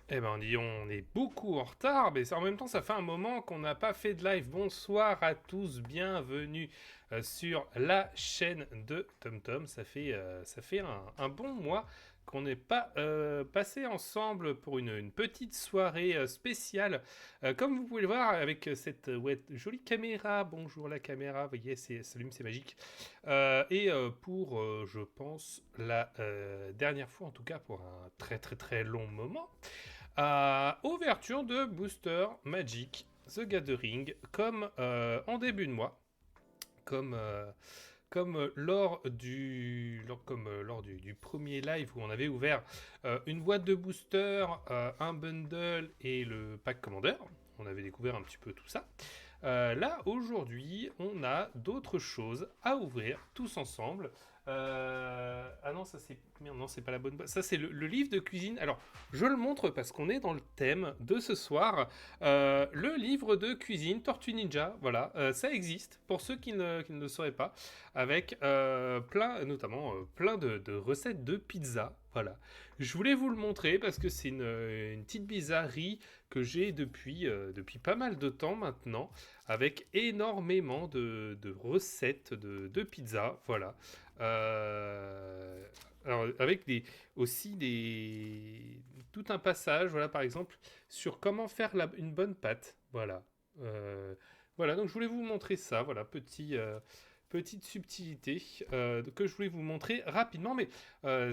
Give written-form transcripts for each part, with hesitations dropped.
Eh ben, on est beaucoup en retard, mais en même temps, ça fait un moment qu'on n'a pas fait de live. Bonsoir à tous, bienvenue sur la chaîne de TomTom. Ça fait un bon mois qu'on n'est pas passé ensemble pour une petite soirée spéciale. Comme vous pouvez le voir avec cette ouais, jolie caméra. Bonjour la caméra, vous voyez, s'allume, c'est magique. Pour, je pense, la dernière fois, en tout cas pour un très très très long moment, ouverture de Booster Magic The Gathering, comme en début de mois, comme, lors du premier live où on avait ouvert une boîte de booster, un bundle et le pack commander. On avait découvert un petit peu tout ça. Là, aujourd'hui, on a d'autres choses à ouvrir tous ensemble. Ah non, ça c'est. Merde, non, c'est pas la bonne boîte. Ça c'est le livre de cuisine. Alors, je le montre parce qu'on est dans le thème de ce soir. Le livre de cuisine Tortue Ninja, voilà, ça existe pour ceux qui ne le sauraient pas, avec notamment plein de recettes de pizza. Voilà. Je voulais vous le montrer parce que c'est une petite bizarrerie que j'ai depuis pas mal de temps maintenant, avec énormément de recettes de pizza. Voilà. Euh, alors, avec aussi tout un passage, voilà, par exemple, sur comment faire une bonne pâte. Voilà. Euh, voilà, donc je voulais vous montrer ça. Voilà, petite subtilité que je voulais vous montrer rapidement. Mais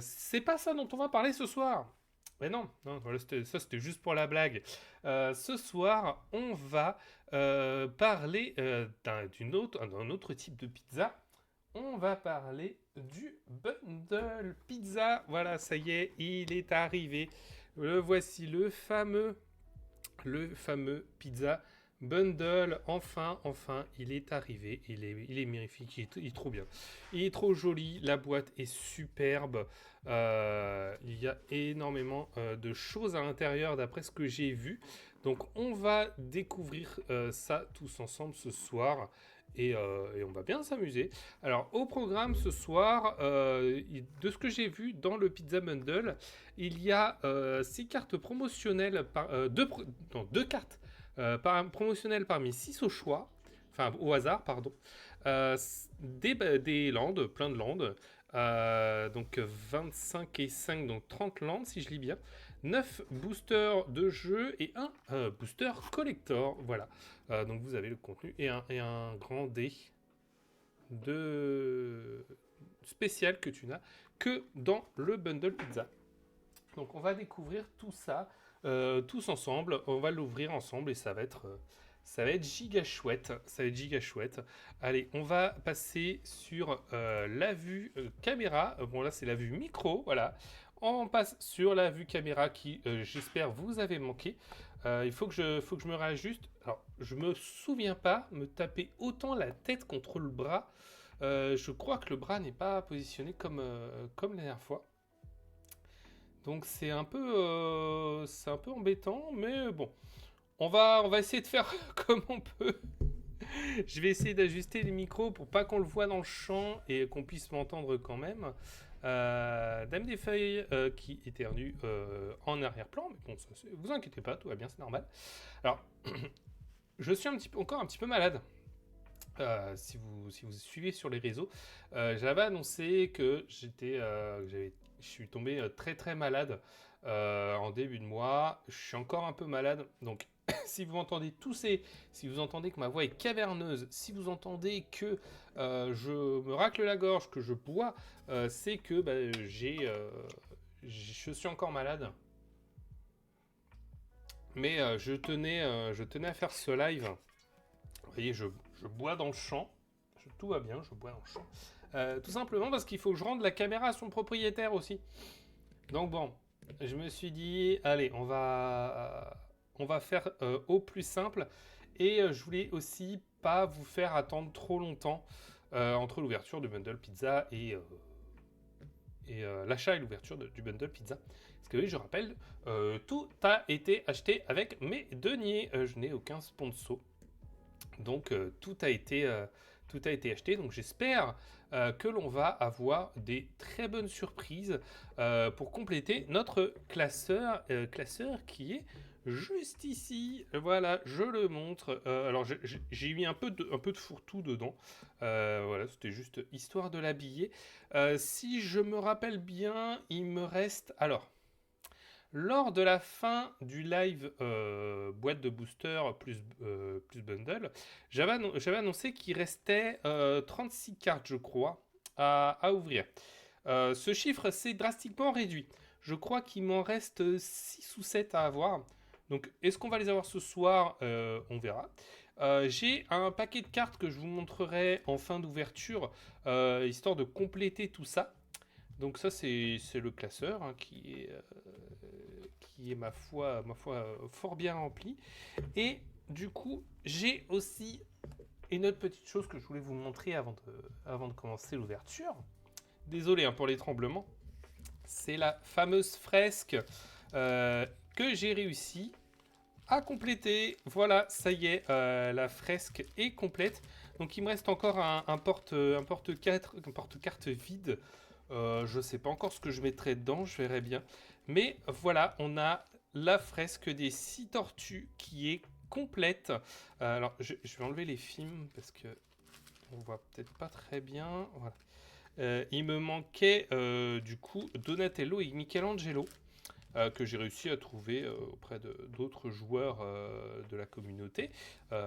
c'est pas ça dont on va parler ce soir. Mais non, non voilà, ça c'était juste pour la blague. Ce soir, on va parler d'un autre type de pizza. On va parler du bundle pizza. Voilà, ça y est, il est arrivé. Le voici, le fameux pizza bundle. Enfin, il est arrivé. Il est magnifique, il est trop bien. Il est trop joli, la boîte est superbe. Il y a énormément de choses à l'intérieur d'après ce que j'ai vu. Donc on va découvrir ça tous ensemble ce soir. Et on va bien s'amuser. Alors, au programme ce soir, de ce que j'ai vu dans le Pizza Bundle, il y a 6 cartes promotionnelles, non, 2 cartes promotionnelles parmi 6 au choix, enfin au hasard, pardon. Des landes, plein de landes. Donc 25 et 5, donc 30 landes si je lis bien. 9 boosters de jeu et un booster collector. Voilà. Donc vous avez le contenu et un grand dé de spécial que tu n'as que dans le bundle pizza. Donc on va découvrir tout ça tous ensemble. On va l'ouvrir ensemble et ça va être giga chouette. Ça va être giga chouette. Allez, on va passer sur la vue caméra. Bon là c'est la vue micro, voilà. On passe sur la vue caméra qui, j'espère, vous avez manqué. Il faut que je me réajuste. Alors, je me souviens pas me taper autant la tête contre le bras. Je crois que le bras n'est pas positionné comme la dernière fois. Donc c'est un peu embêtant, mais bon, on va essayer de faire comme on peut. Je vais essayer d'ajuster les micros pour pas qu'on le voit dans le champ et qu'on puisse m'entendre quand même. Dame des feuilles qui éternue en arrière-plan, mais bon, vous inquiétez pas, tout va bien, c'est normal. Alors, je suis encore un petit peu malade. Si vous suivez sur les réseaux, j'avais annoncé que je suis tombé très très malade en début de mois. Je suis encore un peu malade, donc si vous entendez si vous entendez que ma voix est caverneuse, si vous entendez que je me racle la gorge, que je bois, c'est que je suis encore malade. Mais je tenais à faire ce live. Vous voyez, je bois dans le champ. Tout va bien, je bois dans le champ. Tout simplement parce qu'il faut que je rende la caméra à son propriétaire aussi. Donc bon, je me suis dit, allez, on va faire au plus simple. Et je voulais aussi pas vous faire attendre trop longtemps entre l'ouverture du bundle pizza et l'achat et l'ouverture du bundle pizza. Parce que oui, je rappelle, tout a été acheté avec mes deniers. Je n'ai aucun sponsor. Donc tout a été acheté. Donc j'espère que l'on va avoir des très bonnes surprises pour compléter notre classeur qui est juste ici. Voilà, je le montre. Alors j'ai mis un peu de fourre-tout dedans. Voilà, c'était juste histoire de l'habiller. Si je me rappelle bien, il me reste... Alors, lors de la fin du live boîte de booster plus bundle, j'avais annoncé qu'il restait 36 cartes, je crois, à ouvrir. Ce chiffre s'est drastiquement réduit. Je crois qu'il m'en reste 6 ou 7 à avoir. Donc, est-ce qu'on va les avoir ce soir? On verra. J'ai un paquet de cartes que je vous montrerai en fin d'ouverture, histoire de compléter tout ça. Donc ça, c'est le classeur hein, qui est ma foi fort bien rempli. Et du coup, j'ai aussi une autre petite chose que je voulais vous montrer avant de commencer l'ouverture. Désolé hein, pour les tremblements. C'est la fameuse fresque que j'ai réussi à compléter. Voilà, ça y est, la fresque est complète. Donc il me reste encore un porte-carte vide. Je sais pas encore ce que je mettrai dedans, je verrai bien. Mais voilà, on a la fresque des 6 tortues qui est complète. Alors, je vais enlever les films parce que on voit peut-être pas très bien. Voilà. Il me manquait du coup Donatello et Michelangelo. Que j'ai réussi à trouver auprès d'autres joueurs de la communauté.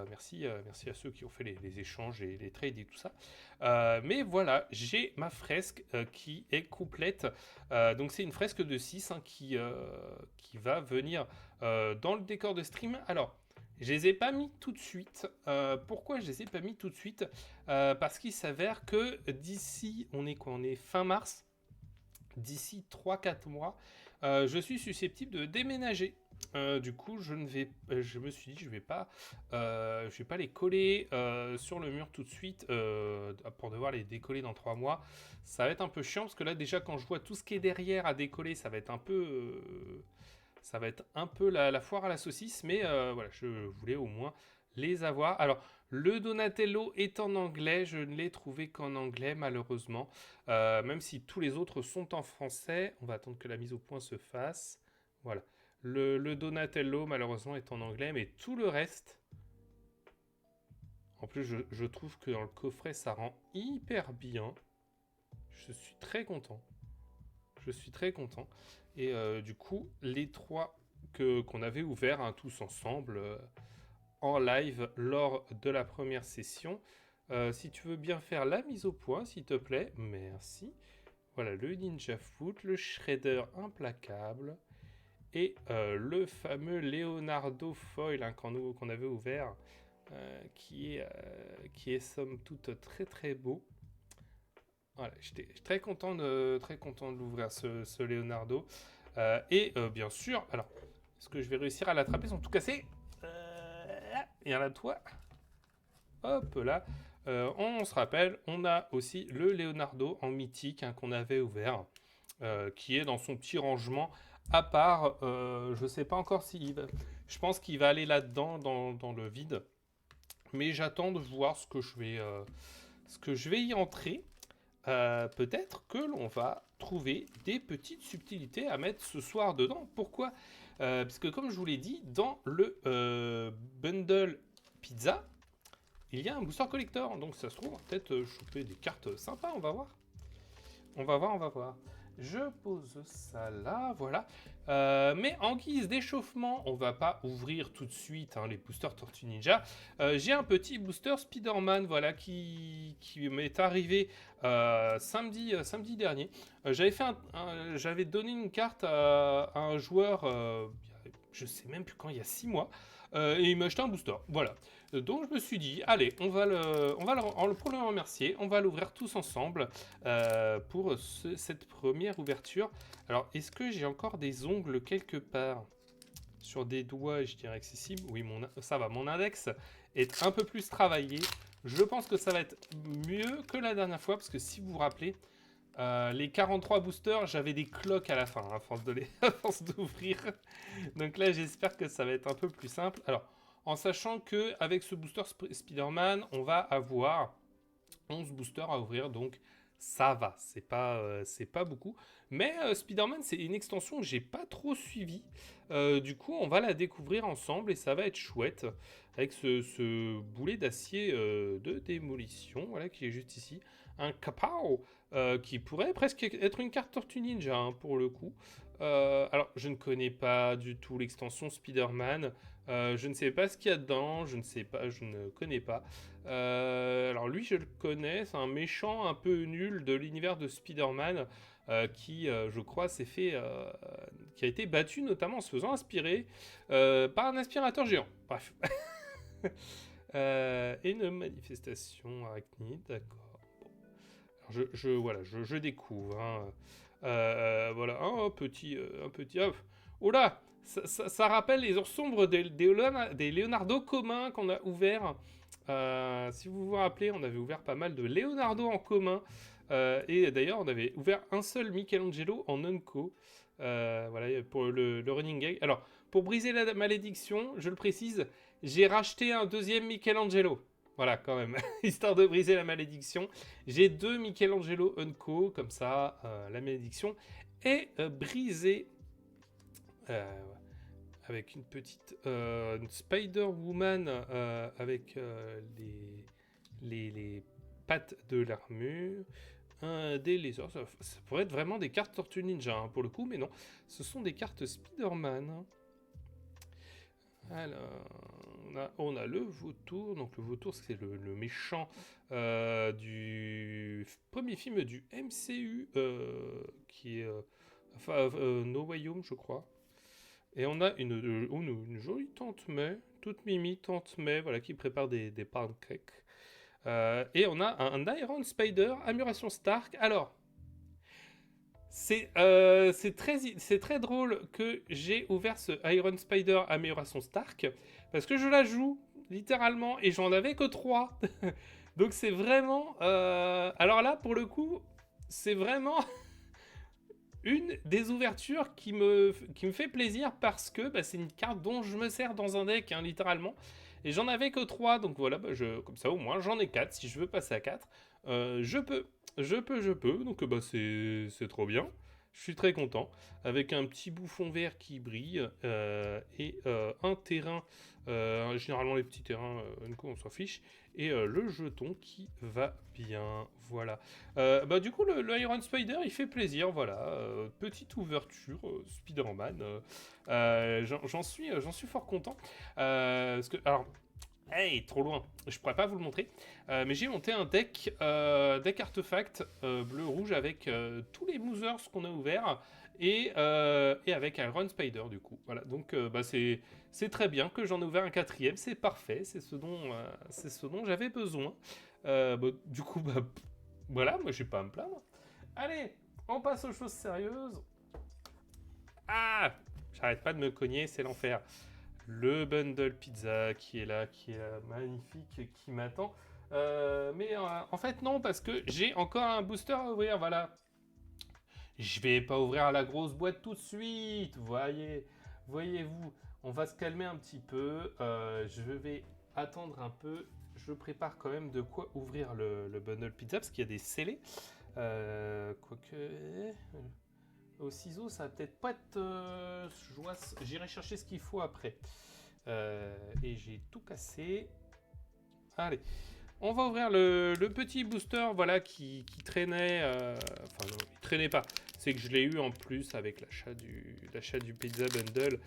Merci à ceux qui ont fait les échanges et les trades et tout ça. Mais voilà, j'ai ma fresque qui est complète. Donc c'est une fresque de 6 hein, qui va venir dans le décor de stream. Alors, je les ai pas mis tout de suite. Pourquoi je les ai pas mis tout de suite? Parce qu'il s'avère que d'ici, on est quoi? On est fin mars. D'ici 3-4 mois, je suis susceptible de déménager. Du coup, je me suis dit, je vais pas les coller sur le mur tout de suite pour devoir les décoller dans 3 mois. Ça va être un peu chiant parce que là, déjà, quand je vois tout ce qui est derrière à décoller, ça va être un peu la foire à la saucisse. Mais voilà, je voulais au moins les avoir. Alors, le Donatello est en anglais, je ne l'ai trouvé qu'en anglais malheureusement. Même si tous les autres sont en français, on va attendre que la mise au point se fasse. Voilà. Le Donatello malheureusement est en anglais, mais tout le reste... En plus, je trouve que dans le coffret, ça rend hyper bien. Je suis très content. Je suis très content. Et du coup, les 3 qu'on avait ouverts hein, tous ensemble... en live lors de la première session. Si tu veux bien faire la mise au point, s'il te plaît, merci. Voilà, le Ninja Foot, le Shredder implacable et le fameux Leonardo Foil hein, qu'on avait ouvert, qui est somme toute très très beau. Voilà, j'étais très content de l'ouvrir ce Leonardo. Et bien sûr, alors, est-ce que je vais réussir à l'attraper sans tout casser? Il y en a toi. Hop là. On se rappelle, on a aussi le Leonardo en mythique hein, qu'on avait ouvert, qui est dans son petit rangement à part. Je sais pas encore s'il va... Je pense qu'il va aller là-dedans, dans le vide. Mais j'attends de voir ce que je vais y entrer. Peut-être que l'on va trouver des petites subtilités à mettre ce soir dedans. Pourquoi? Parce que comme je vous l'ai dit, dans le bundle pizza, il y a un booster collector. Donc ça se trouve, on va peut-être choper des cartes sympas, on va voir. On va voir. Je pose ça là, voilà. Mais en guise d'échauffement, on va pas ouvrir tout de suite hein, les boosters Tortue Ninja. J'ai un petit booster Spider-Man, voilà, qui m'est arrivé samedi dernier. J'avais donné une carte à un joueur, je sais même plus quand, il y a 6 mois, et il m'a acheté un booster. Voilà. Donc je me suis dit, allez, pour le remercier, on va l'ouvrir tous ensemble pour cette première ouverture. Alors, est-ce que j'ai encore des ongles quelque part sur des doigts, je dirais accessible? Oui, ça va, mon index est un peu plus travaillé. Je pense que ça va être mieux que la dernière fois, parce que si vous vous rappelez, les 43 boosters, j'avais des cloques à la fin, à force d'ouvrir. Donc là, j'espère que ça va être un peu plus simple. Alors, en sachant que avec ce booster Spider-Man, on va avoir 11 boosters à ouvrir, donc ça va, c'est pas beaucoup. Mais Spider-Man, c'est une extension que j'ai pas trop suivie. Du coup, on va la découvrir ensemble et ça va être chouette. Avec ce boulet d'acier de démolition, voilà, qui est juste ici. Un Kapow, qui pourrait presque être une carte Tortue Ninja, hein, pour le coup. Alors, je ne connais pas du tout l'extension Spider-Man. Je ne sais pas ce qu'il y a dedans, je ne connais pas. Alors lui, je le connais, c'est un méchant un peu nul de l'univers de Spider-Man qui, je crois, qui a été battu notamment en se faisant aspirer par un aspirateur géant. Bref. Et une manifestation arachnide, d'accord. Bon. Alors voilà, je découvre. Hein. Voilà, un petit. Oh là, ça rappelle les heures sombres des Leonardo communs qu'on a ouverts. Si vous vous rappelez, on avait ouvert pas mal de Leonardo en commun. Et d'ailleurs, on avait ouvert un seul Michelangelo en Unco. Voilà, pour le running gag. Alors, pour briser la malédiction, je le précise, j'ai racheté un deuxième Michelangelo. Voilà, quand même, histoire de briser la malédiction. J'ai 2 Michelangelo Unco, comme ça, la malédiction est brisée. Avec une petite Spider-Woman avec les pattes de l'armure. Des lasers. Ça pourrait être vraiment des cartes Tortue Ninja, hein, pour le coup, mais non. Ce sont des cartes Spider-Man. Alors, on a le vautour. Donc le vautour, c'est le méchant du premier film du MCU, qui est No Way Home, je crois. Et on a une jolie tante May, toute mimi tante May, voilà, qui prépare des pancakes. Et on a un Iron Spider, Amélioration Stark. Alors, c'est très drôle que j'ai ouvert ce Iron Spider Amélioration Stark, parce que je la joue, littéralement, et j'en avais que 3. Donc c'est vraiment... alors là, pour le coup, c'est vraiment... une des ouvertures qui me fait plaisir parce que bah, c'est une carte dont je me sers dans un deck, hein, littéralement. Et j'en avais que 3, donc voilà, bah, comme ça au moins j'en ai 4. Si je veux passer à 4, je peux. Donc bah, c'est trop bien. Je suis très content. Avec un petit bouffon vert qui brille et un terrain. Généralement, les petits terrains, on s'en fiche. Et le jeton qui va bien. Voilà. Bah, du coup, le Iron Spider, il fait plaisir. Voilà. Petite ouverture, Spider-Man. J'en suis fort content. Parce que, alors, hey, trop loin. Je pourrais pas vous le montrer. Mais j'ai monté un deck artefact bleu-rouge avec tous les Moosers qu'on a ouverts et avec Iron Spider du coup. Voilà. Donc bah, c'est très bien que j'en ai ouvert un quatrième. C'est parfait. C'est ce dont j'avais besoin. Bah, du coup, bah, voilà. Moi, j'ai pas à me plaindre. Allez, on passe aux choses sérieuses. Ah, j'arrête pas de me cogner, c'est l'enfer. Le bundle pizza qui est là, magnifique, qui m'attend. Mais en fait non, parce que j'ai encore un booster à ouvrir, voilà. Je vais pas ouvrir la grosse boîte tout de suite, voyez-vous. On va se calmer un petit peu, je vais attendre un peu. Je prépare quand même de quoi ouvrir le bundle pizza, parce qu'il y a des scellés. Quoique... Au ciseau, ça va peut-être pas être joie. J'irai chercher ce qu'il faut après. Et j'ai tout cassé. Allez, on va ouvrir le petit booster, voilà, qui traînait. Enfin non, il traînait pas. C'est que je l'ai eu en plus avec l'achat du Pizza Bundle.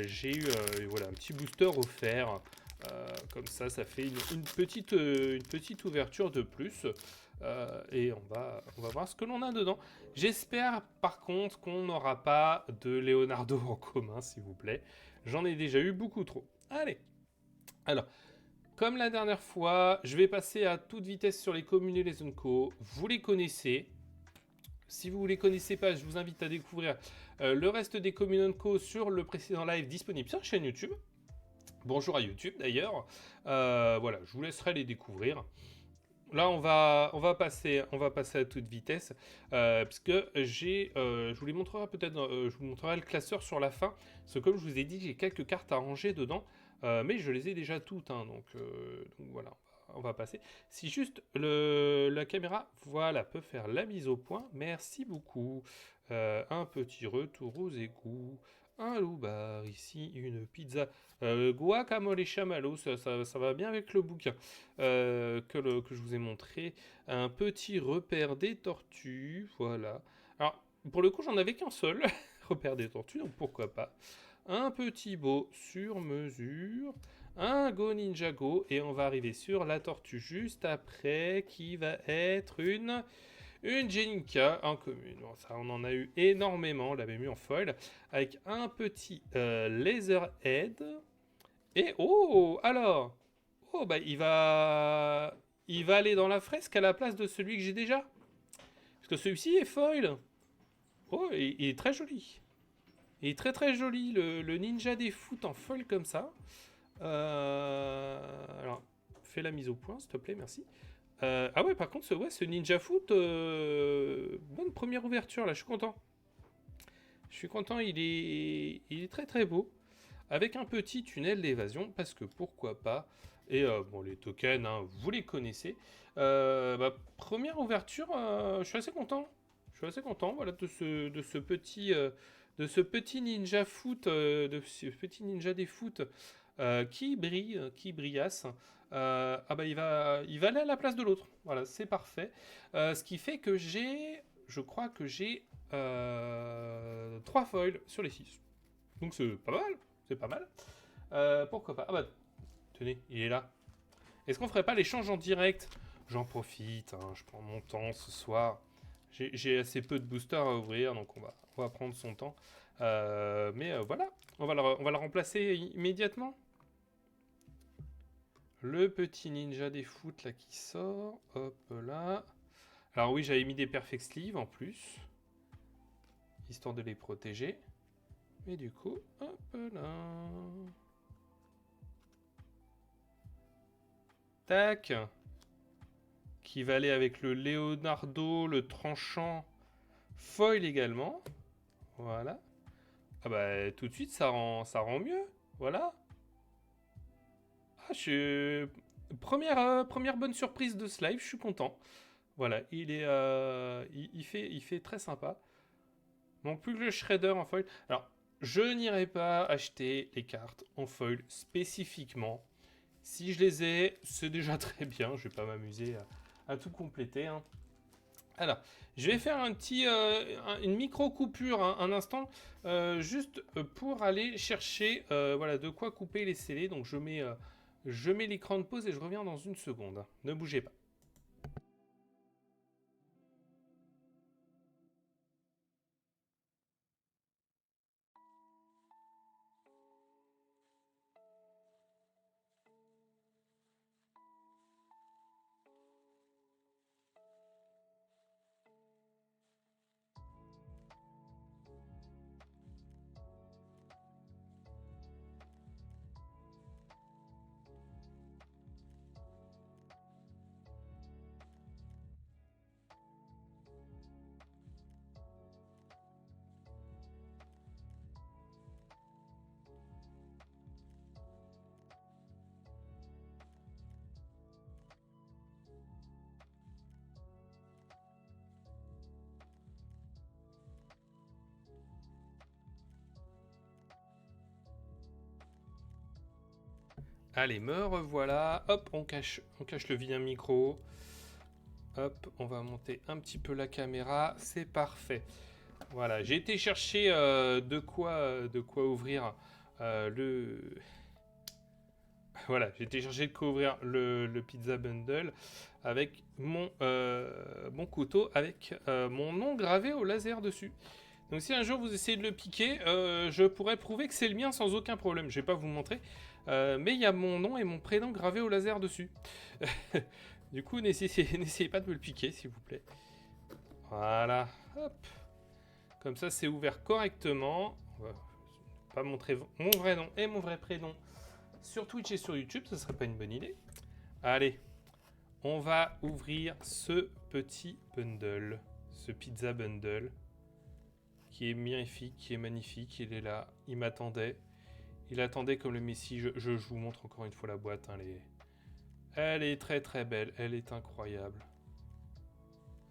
J'ai eu voilà, un petit booster offert. Comme ça fait une petite ouverture de plus. Et on va voir ce que l'on a dedans. J'espère par contre qu'on n'aura pas de Leonardo en commun, s'il vous plaît. J'en ai déjà eu beaucoup trop. Allez. Alors, comme la dernière fois, je vais passer à toute vitesse sur les communes et les Unco. Vous les connaissez. Si vous ne les connaissez pas, je vous invite à découvrir le reste des communes Unco sur le précédent live disponible sur la chaîne YouTube. Bonjour à YouTube d'ailleurs. Voilà, je vous laisserai les découvrir. Là, on va passer à toute vitesse, parce que je vous les montrerai peut-être, je vous montrerai le classeur sur la fin, parce que comme je vous ai dit, j'ai quelques cartes à ranger dedans, mais je les ai déjà toutes, hein, donc voilà, on va passer. Si juste la caméra, voilà, peut faire la mise au point. Merci beaucoup. Un petit retour aux égouts. Un loup-bar, ici une pizza. Guacamole chamallow, ça va bien avec le bouquin que je vous ai montré. Un petit repère des tortues, voilà. Alors, pour le coup, j'en avais qu'un seul, repère des tortues, donc pourquoi pas. Un petit beau sur mesure, un Go Ninjago, et on va arriver sur la tortue juste après, qui va être une Jeninka en commune. Bon, ça, on en a eu énormément, on l'avait mis en foil, avec un petit Laserhead. Et oh, alors, oh bah il va aller dans la fresque à la place de celui que j'ai déjà. Parce que celui-ci est foil. Oh, il est très joli. Il est très très joli, le ninja des foot en foil comme ça. Alors, fais la mise au point, s'il te plaît, merci. Ah ouais, par contre, ce ninja foot, bonne première ouverture, là, je suis content. Je suis content, il est très très beau. Avec un petit tunnel d'évasion, parce que pourquoi pas. Et bon, les tokens, hein, vous les connaissez. Première ouverture, je suis assez content. Je suis assez content, voilà, de ce petit ninja foot, de ce petit ninja des foot qui brille, qui brillasse. Il va aller à la place de l'autre. Voilà, c'est parfait. Ce qui fait que je crois que j'ai 3 foils sur les 6. Donc c'est pas mal. C'est pas mal. Pourquoi pas. Ah bah, tenez, il est là. Est-ce qu'on ferait pas l'échange en direct? J'en profite, hein, je prends mon temps ce soir. J'ai assez peu de boosters à ouvrir, donc on va prendre son temps. Voilà, on va le remplacer immédiatement. Le petit ninja des foot là qui sort. Hop là. Alors oui, j'avais mis des perfect sleeves en plus. Histoire de les protéger. Et du coup, hop là. Tac. Qui va aller avec le Leonardo, le tranchant, foil également. Voilà. Ah bah tout de suite ça rend mieux. Voilà. Ah, première bonne surprise de ce live, je suis content. Voilà, il fait très sympa. Donc plus que le shredder en foil. Alors, je n'irai pas acheter les cartes en foil spécifiquement. Si je les ai, c'est déjà très bien. Je vais pas m'amuser à tout compléter, hein. Alors, je vais faire une micro coupure, hein, un instant, juste pour aller chercher voilà, de quoi couper les scellés. Donc je mets l'écran de pause et je reviens dans une seconde. Ne bougez pas. Allez, me revoilà. Hop, on cache le vilain micro. Hop, on va monter un petit peu la caméra. C'est parfait. Voilà, j'ai été chercher de quoi ouvrir le... Voilà, j'ai été chercher de quoi ouvrir le pizza bundle avec mon couteau avec mon nom gravé au laser dessus. Donc si un jour vous essayez de le piquer, je pourrais prouver que c'est le mien sans aucun problème. Je vais pas vous montrer, mais il y a mon nom et mon prénom gravé au laser dessus. Du coup, n'essayez pas de me le piquer, s'il vous plaît. Voilà, hop. Comme ça, c'est ouvert correctement. On va pas montrer mon vrai nom et mon vrai prénom sur Twitch et sur YouTube, ce serait pas une bonne idée. Allez, on va ouvrir ce petit bundle, ce pizza bundle, qui est magnifique, qui est magnifique. Il est là, il m'attendait. Il attendait comme le Messie. Je vous montre encore une fois la boîte, hein, Elle est très très belle. Elle est incroyable.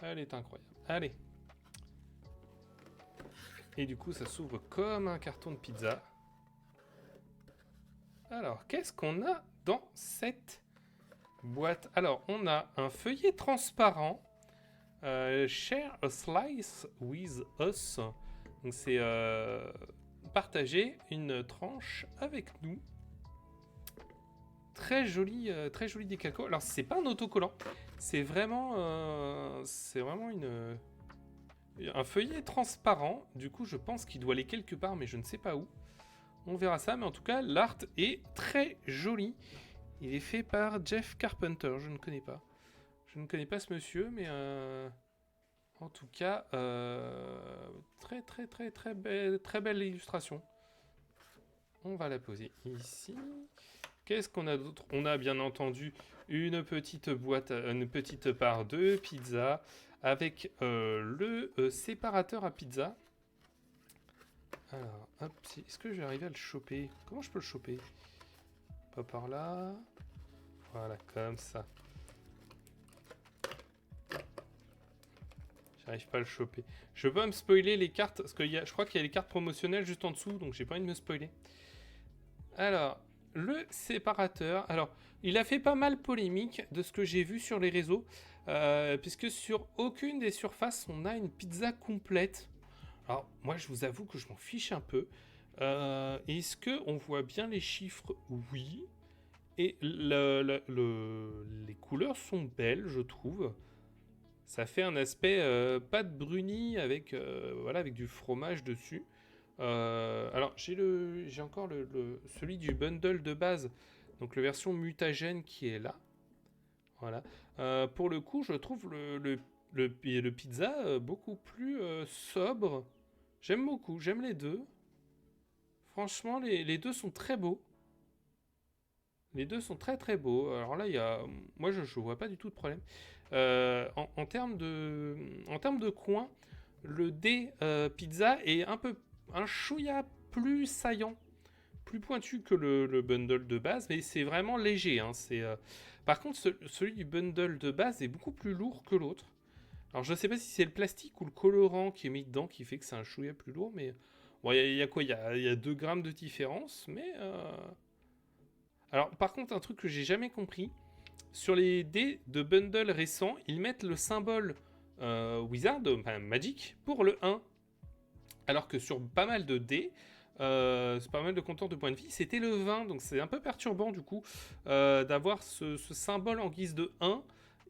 Elle est incroyable. Allez. Et du coup, ça s'ouvre comme un carton de pizza. Alors, qu'est-ce qu'on a dans cette boîte? Alors, on a un feuillet transparent. Share a slice with us. Donc, c'est partager une tranche avec nous. Très joli décalco. Alors, c'est pas un autocollant. C'est vraiment un feuillet transparent. Du coup, je pense qu'il doit aller quelque part, mais je ne sais pas où. On verra ça, mais en tout cas, l'art est très joli. Il est fait par Jeff Carpenter, je ne connais pas. Je ne connais pas ce monsieur, mais en tout cas, très belle illustration. On va la poser ici. Qu'est-ce qu'on a d'autre? On a bien entendu une petite boîte, une petite part de pizza avec le séparateur à pizza. Alors, hop, est-ce que je vais arriver à le choper? Comment je peux le choper? Pas par là. Voilà, comme ça. J'arrive pas à le choper. Je veux pas me spoiler les cartes, parce que je crois qu'il y a les cartes promotionnelles juste en dessous, donc j'ai pas envie de me spoiler. Alors, le séparateur. Alors, il a fait pas mal polémique de ce que j'ai vu sur les réseaux, puisque sur aucune des surfaces, on a une pizza complète. Alors, moi, je vous avoue que je m'en fiche un peu. Est-ce qu'on voit bien les chiffres? Oui. Et les couleurs sont belles, je trouve. Ça fait un aspect pâte brunie avec, voilà, avec du fromage dessus. Alors, j'ai encore celui du bundle de base, donc la version mutagène qui est là. Voilà. Pour le coup, je trouve le pizza beaucoup plus sobre. J'aime beaucoup, j'aime les deux. Franchement, les deux sont très beaux. Les deux sont très très beaux. Alors là, moi je vois pas du tout de problème. En termes de coin, le D pizza est un chouïa plus saillant, plus pointu que le bundle de base, mais c'est vraiment léger. Hein. Par contre, celui du bundle de base est beaucoup plus lourd que l'autre. Alors je sais pas si c'est le plastique ou le colorant qui est mis dedans qui fait que c'est un chouïa plus lourd, mais bon, il y a quoi? Il y a 2 grammes de différence, mais alors par contre, un truc que j'ai jamais compris, sur les dés de bundle récents, ils mettent le symbole Wizard, enfin Magic, pour le 1. Alors que sur pas mal de dés, pas mal de compteurs de points de vie, c'était le 20. Donc c'est un peu perturbant du coup d'avoir ce symbole en guise de 1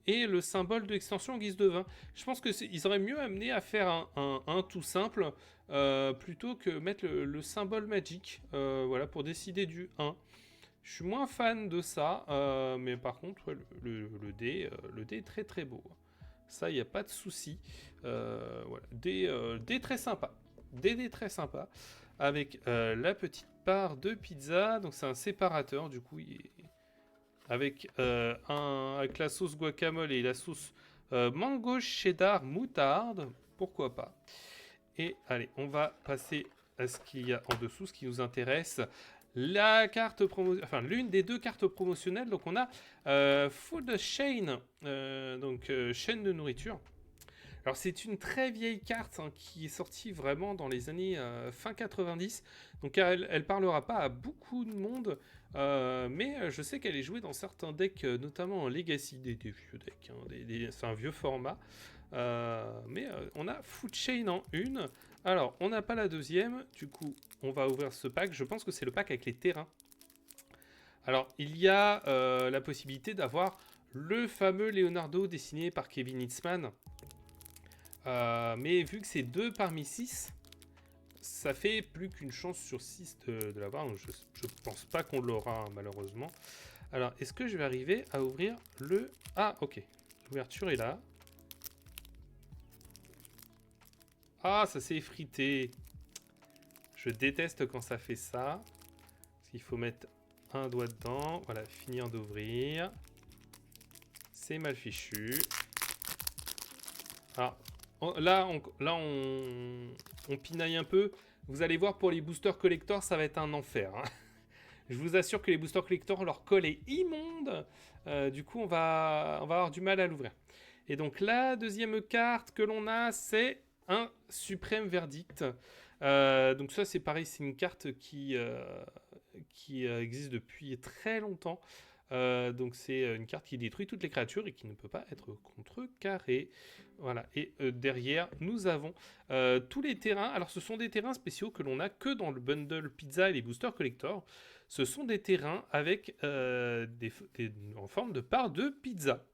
et le symbole de l'extension en guise de 20. Je pense qu'ils auraient mieux amené à faire un 1 tout simple plutôt que mettre le symbole Magic voilà, pour décider du 1. Je suis moins fan de ça, mais par contre, ouais, le dé est très très beau. Ça, il n'y a pas de souci. Voilà. Dé très sympa. Dé très sympa. Avec la petite part de pizza. Donc, c'est un séparateur, du coup. Avec la sauce guacamole et la sauce mango cheddar moutarde. Pourquoi pas. Et allez, on va passer à ce qu'il y a en dessous, ce qui nous intéresse. La carte enfin l'une des 2 cartes promotionnelles. Donc on a Food Chain, donc chaîne de nourriture. Alors c'est une très vieille carte hein, qui est sortie vraiment dans les années fin 90. Donc elle parlera pas à beaucoup de monde, mais je sais qu'elle est jouée dans certains decks, notamment en Legacy, des vieux decks. Hein, c'est un vieux format. Mais on a Food Chain en une. Alors, on n'a pas la deuxième. Du coup, on va ouvrir ce pack. Je pense que c'est le pack avec les terrains. Alors, il y a la possibilité d'avoir le fameux Leonardo dessiné par Kevin Hitzman. Mais vu que c'est 2 parmi 6, ça fait plus qu'une chance sur 6 de l'avoir. Donc, je pense pas qu'on l'aura, malheureusement. Alors, est-ce que je vais arriver à ouvrir le... Ah, ok. L'ouverture est là. Ah, ça s'est effrité. Je déteste quand ça fait ça. Parce qu'il faut mettre un doigt dedans. Voilà, finir d'ouvrir. C'est mal fichu. Alors, là, on pinaille un peu. Vous allez voir, pour les boosters collector, ça va être un enfer. Hein. Je vous assure que les boosters collector, leur colle est immonde. Du coup, on va avoir du mal à l'ouvrir. Et donc, la deuxième carte que l'on a, c'est un Suprême Verdict. Donc ça, c'est pareil, c'est une carte qui existe depuis très longtemps. Donc c'est une carte qui détruit toutes les créatures et qui ne peut pas être contrecarrée. Voilà. Et derrière, nous avons tous les terrains. Alors ce sont des terrains spéciaux que l'on a que dans le bundle pizza et les boosters collector. Ce sont des terrains avec en forme de part de pizza.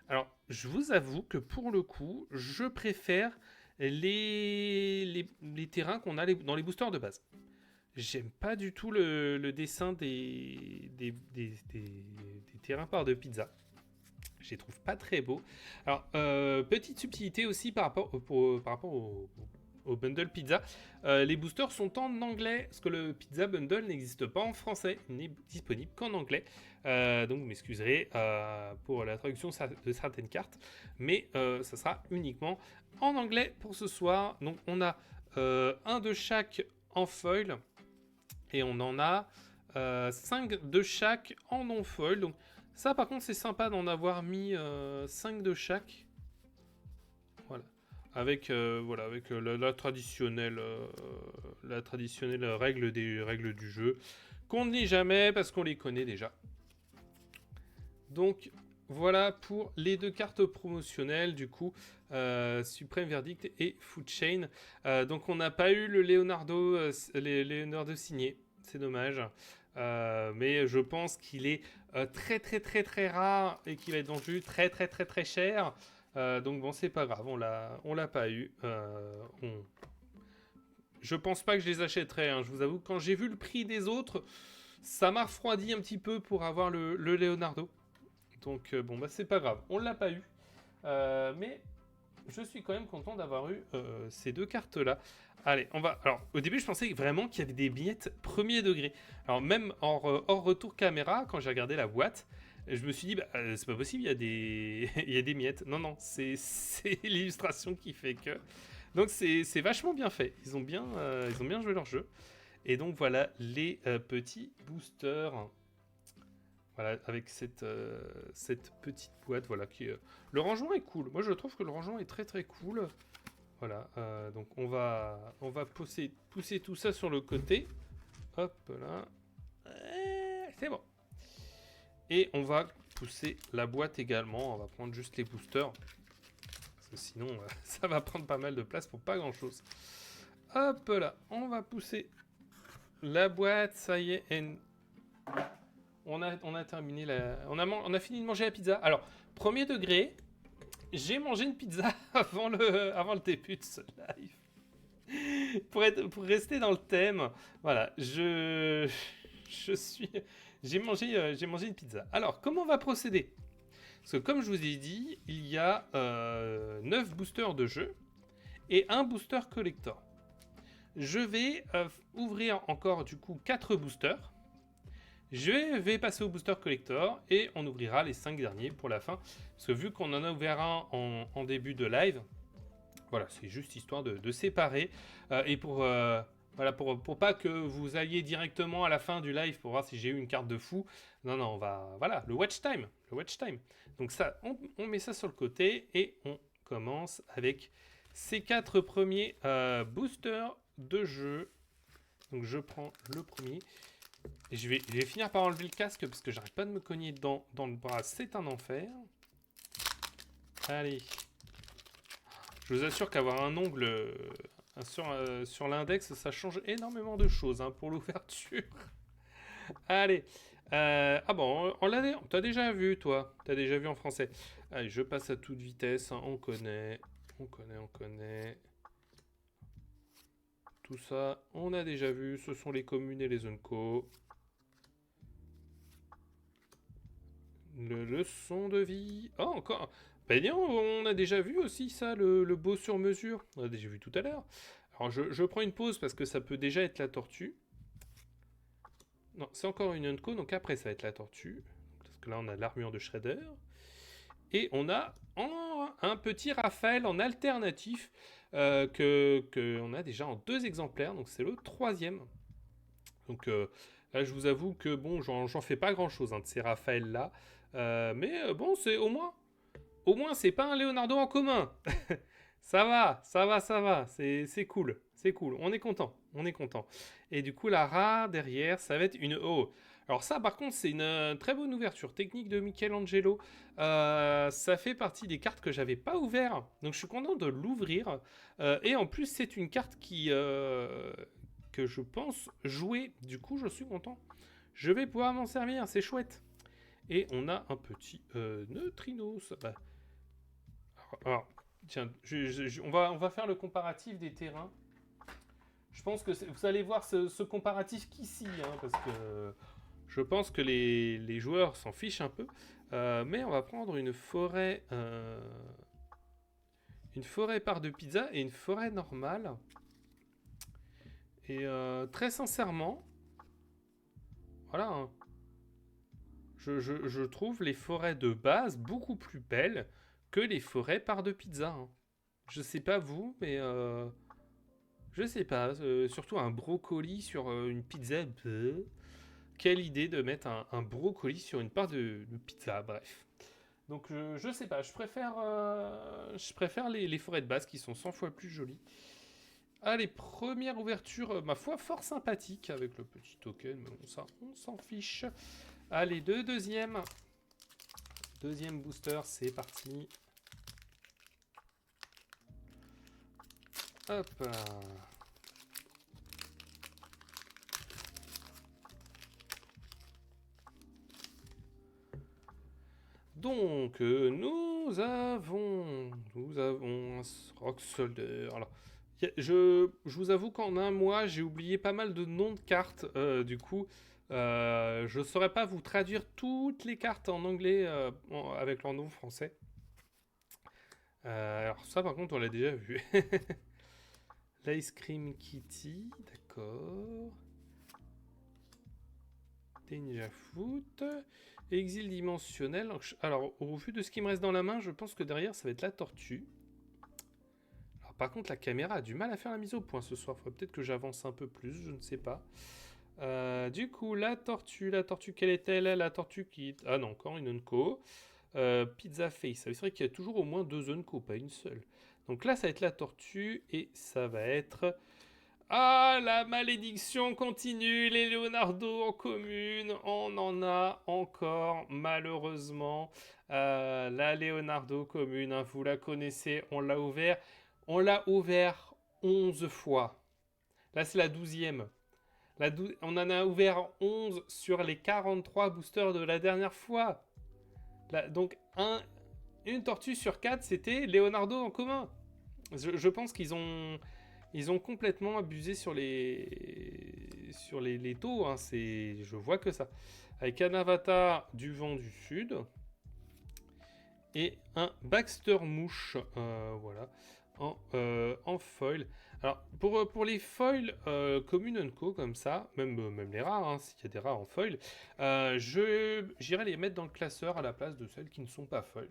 Alors je vous avoue que pour le coup, je préfère les terrains qu'on a dans les boosters de base. J'aime pas du tout le dessin des terrains par de pizza. Je les trouve pas très beaux. Alors, petite subtilité aussi par rapport au bundle pizza. Les boosters sont en anglais, parce que le pizza bundle n'existe pas en français. Il n'est disponible qu'en anglais. Donc, vous m'excuserez pour la traduction de certaines cartes. Mais ça sera uniquement en anglais pour ce soir. Donc, on a un de chaque en foil. Et on en a 5 de chaque en non-foil. Donc ça, par contre, c'est sympa d'en avoir mis 5 de chaque. Voilà. Avec, la traditionnelle règle du jeu. Qu'on ne lit jamais parce qu'on les connaît déjà. Donc voilà pour les deux cartes promotionnelles, du coup, Supreme Verdict et Food Chain. Donc on n'a pas eu le Leonardo signé, c'est dommage. Mais je pense qu'il est très très très très rare et qu'il va être vendu très très très très cher. Donc bon, c'est pas grave, on l'a pas eu. Je pense pas que je les achèterais, hein. Je vous avoue, quand j'ai vu le prix des autres, ça m'a refroidi un petit peu pour avoir le Leonardo. Donc bon, bah c'est pas grave, on l'a pas eu. Mais je suis quand même content d'avoir eu ces deux cartes-là. Allez, on va... Alors, au début, je pensais vraiment qu'il y avait des billettes premier degré. Alors, même hors retour caméra, quand j'ai regardé la boîte, je me suis dit, c'est pas possible, il y a des, il y a des miettes. Non, non, c'est l'illustration qui fait que... Donc, c'est vachement bien fait. Ils ont bien joué leur jeu. Et donc, voilà les petits boosters. Voilà, avec cette petite boîte, voilà, le rangement est cool. Moi, je trouve que le rangement est très très cool. Voilà, donc on va pousser tout ça sur le côté. Hop là, c'est bon. Et on va pousser la boîte également. On va prendre juste les boosters, parce que sinon, ça va prendre pas mal de place pour pas grand chose. Hop là, on va pousser la boîte. Ça y est, on a terminé on a fini de manger la pizza. Alors, premier degré, j'ai mangé une pizza avant le début de ce live. Pour rester dans le thème, voilà, j'ai mangé une pizza. Alors, comment on va procéder? Parce que comme je vous ai dit, il y a 9 boosters de jeu et un booster collector. Je vais ouvrir encore du coup 4 boosters. Je vais passer au booster collector et on ouvrira les 5 derniers pour la fin. Parce que vu qu'on en a ouvert un en début de live, voilà, c'est juste histoire de séparer. Et pour pas que vous alliez directement à la fin du live pour voir si j'ai eu une carte de fou. Non, non, voilà, le watch time. Donc ça, on met ça sur le côté et on commence avec ces 4 premiers boosters de jeu. Donc je prends le premier. Et je vais finir par enlever le casque parce que j'arrête pas de me cogner dans le bras. C'est un enfer. Allez. Je vous assure qu'avoir un ongle sur l'index, ça change énormément de choses pour l'ouverture. Allez. Ah bon, t'as déjà vu, toi. T'as déjà vu en français. Allez, je passe à toute vitesse. On connaît. Tout ça, on a déjà vu. Ce sont les communes et les zones co. Le leçon de vie. Oh, encore. Ben non, on a déjà vu aussi ça, le beau sur mesure. On a déjà vu tout à l'heure. Alors, je prends une pause parce que ça peut déjà être la tortue. Non, c'est encore une Unco, donc après, ça va être la tortue. Parce que là, on a l'armure de Shredder. Et on a un petit Raphaël en alternatif qu'on a déjà en 2 exemplaires. Donc, c'est le 3e. Donc, Là, je vous avoue que bon, j'en fais pas grand-chose hein, de ces Raphaël-là. Mais bon, c'est au moins, c'est pas un Leonardo en commun. Ça va, ça va, ça va. C'est cool. C'est cool. On est content. On est content. Et du coup, la rare derrière, ça va être une O. Alors ça, par contre, c'est une très bonne ouverture technique de Michelangelo. Ça fait partie des cartes que j'avais pas ouvert. Donc je suis content de l'ouvrir. Et en plus, c'est une carte que je pense jouer. Du coup, je suis content. Je vais pouvoir m'en servir. C'est chouette. Et on a un petit neutrino. Alors, tiens, on va faire le comparatif des terrains. Je pense que vous allez voir ce comparatif qu'ici, hein, parce que je pense que les joueurs s'en fichent un peu. Mais on va prendre une forêt par de pizza et une forêt normale. Et très sincèrement, voilà, hein, je trouve les forêts de base beaucoup plus belles que les forêts par de pizza. Hein. Je sais pas vous, mais je sais pas. Surtout un brocoli sur une pizza. Quelle idée de mettre un brocoli sur une part de pizza. Bref. Donc je sais pas. Je préfère les forêts de base qui sont 100 fois plus jolies. Allez, première ouverture, ma foi, fort sympathique avec le petit token, mais bon, ça, on s'en fiche. Allez, deuxième. Deuxième booster, c'est parti. Hop. Donc, nous avons un Rock Soldier. Alors, je vous avoue qu'en un mois, j'ai oublié pas mal de noms de cartes. Du coup, je ne saurais pas vous traduire toutes les cartes en anglais avec leur nom français. Alors ça, par contre, on l'a déjà vu. L'Ice Cream Kitty, d'accord. Ninja Foot. Exil dimensionnel. Alors, au vu de ce qui me reste dans la main, je pense que derrière, ça va être la tortue. Alors, par contre, la caméra a du mal à faire la mise au point ce soir. Faudrait peut-être que j'avance un peu plus, je ne sais pas. Du coup, la tortue, quelle est-elle? La tortue qui... Ah non, encore une Unco. Pizza Face, ça veut dire qu'il y a toujours au moins deux Unco, pas une seule. Donc là, ça va être la tortue et ça va être... Ah, la malédiction continue, les Leonardo en commune, on en a encore, malheureusement. La Leonardo commune, hein, vous la connaissez, on l'a ouvert 11 fois. Là, c'est la 12e. On en a ouvert 11 sur les 43 boosters de la dernière fois. Donc, une tortue sur 4, c'était Leonardo en commun. Je pense ils ont complètement abusé sur les taux. Hein, je vois que ça. Avec un avatar du vent du sud et un Baxter Mouche, voilà, en foil. Alors pour les foils Commune Co comme ça, même les rares, hein, s'il y a des rares en foil, j'irai les mettre dans le classeur à la place de celles qui ne sont pas foil.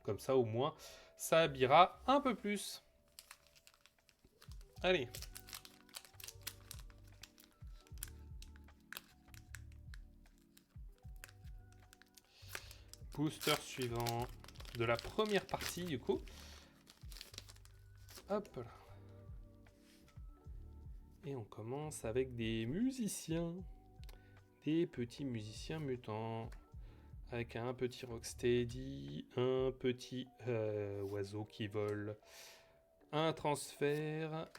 Comme ça au moins, ça habillera un peu plus. Allez. Booster suivant de la première partie du coup. Hop là. Et on commence avec des musiciens. Des petits musiciens mutants. Avec un petit Rocksteady, un petit oiseau qui vole, un transfert,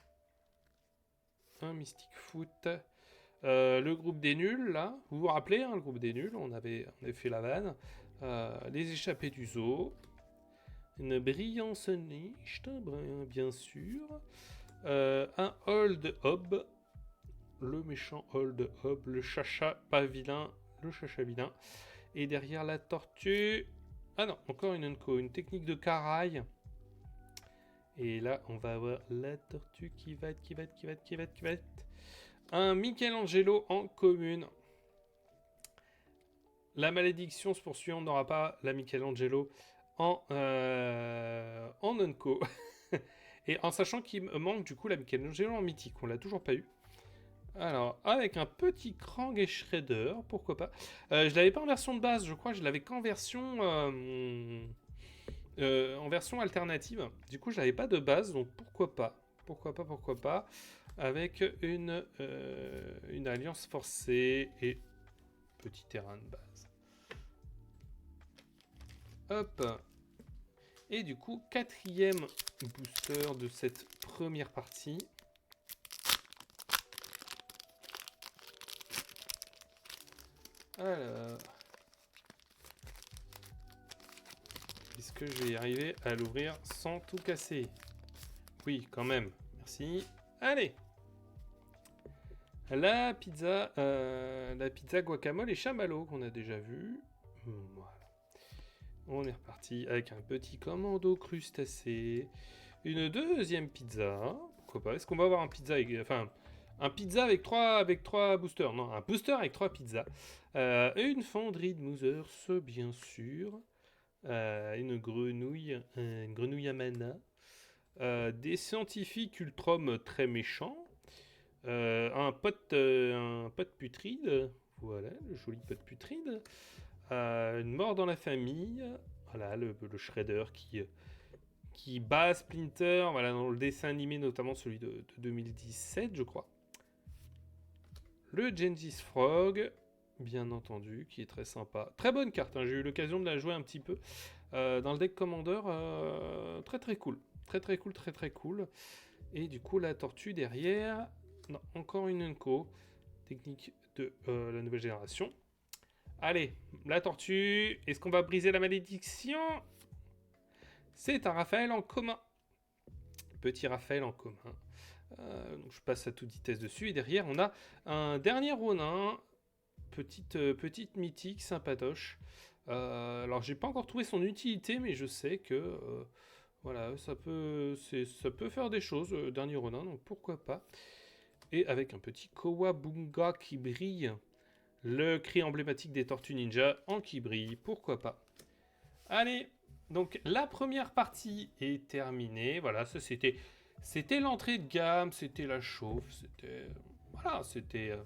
un Mystic Foot, le groupe des nuls, là, vous vous rappelez, hein, le groupe des nuls, on avait fait la vanne, les échappés du zoo, une brillance niche, bien sûr, un Old Hob, le méchant Old Hob, le chacha pas vilain, le chacha vilain, et derrière la tortue, ah non, encore une Unco, une technique de caraille. Et là, on va avoir la tortue qui va être un Michelangelo en commune. La malédiction se poursuit, on n'aura pas la Michelangelo en Unco. Et en sachant qu'il me manque du coup la Michelangelo en mythique, on l'a toujours pas eu. Alors, avec un petit Krang et Shredder, pourquoi pas. Je l'avais pas en version de base, je crois, je l'avais qu'en version alternative. Du coup, je l'avais pas de base, donc pourquoi pas. Pourquoi pas. Avec une alliance forcée et petit terrain de base. Hop. Et du coup, quatrième booster de cette première partie. Alors, est-ce que je vais y arriver à l'ouvrir sans tout casser? Oui, quand même. Merci. Allez. La pizza guacamole et chamallow qu'on a déjà vu. Voilà. On est reparti avec un petit commando crustacé. Une deuxième pizza. Pourquoi pas? Est-ce qu'on va avoir un pizza avec... Enfin, un pizza avec trois boosters. Non, un booster avec 3 pizzas. Une fonderie de Mothers, bien sûr. Une grenouille à mana. Des scientifiques ultrom très méchants. Un pote putride. Voilà, le joli pote putride. Une mort dans la famille. Voilà, le Shredder qui bat Splinter. Voilà, dans le dessin animé, notamment celui de 2017, je crois. Le Genghis Frog, bien entendu, qui est très sympa. Très bonne carte, hein, j'ai eu l'occasion de la jouer un petit peu. Dans le deck Commander, très cool. Très cool. Et du coup, la tortue derrière. Non, encore une Unco. Technique de la nouvelle génération. Allez, la tortue. Est-ce qu'on va briser la malédiction? C'est un Raphaël en commun. Petit Raphaël en commun. Donc je passe à toute vitesse dessus. Et derrière, on a un dernier Ronin. Petite mythique, sympatoche. Alors, j'ai pas encore trouvé son utilité, mais je sais que voilà, ça peut faire des choses, dernier Ronin, donc pourquoi pas. Et avec un petit Kowabunga qui brille. Le cri emblématique des Tortues Ninja en qui brille, pourquoi pas. Allez, donc la première partie est terminée. Voilà, ça c'était l'entrée de gamme, c'était la chauffe, c'était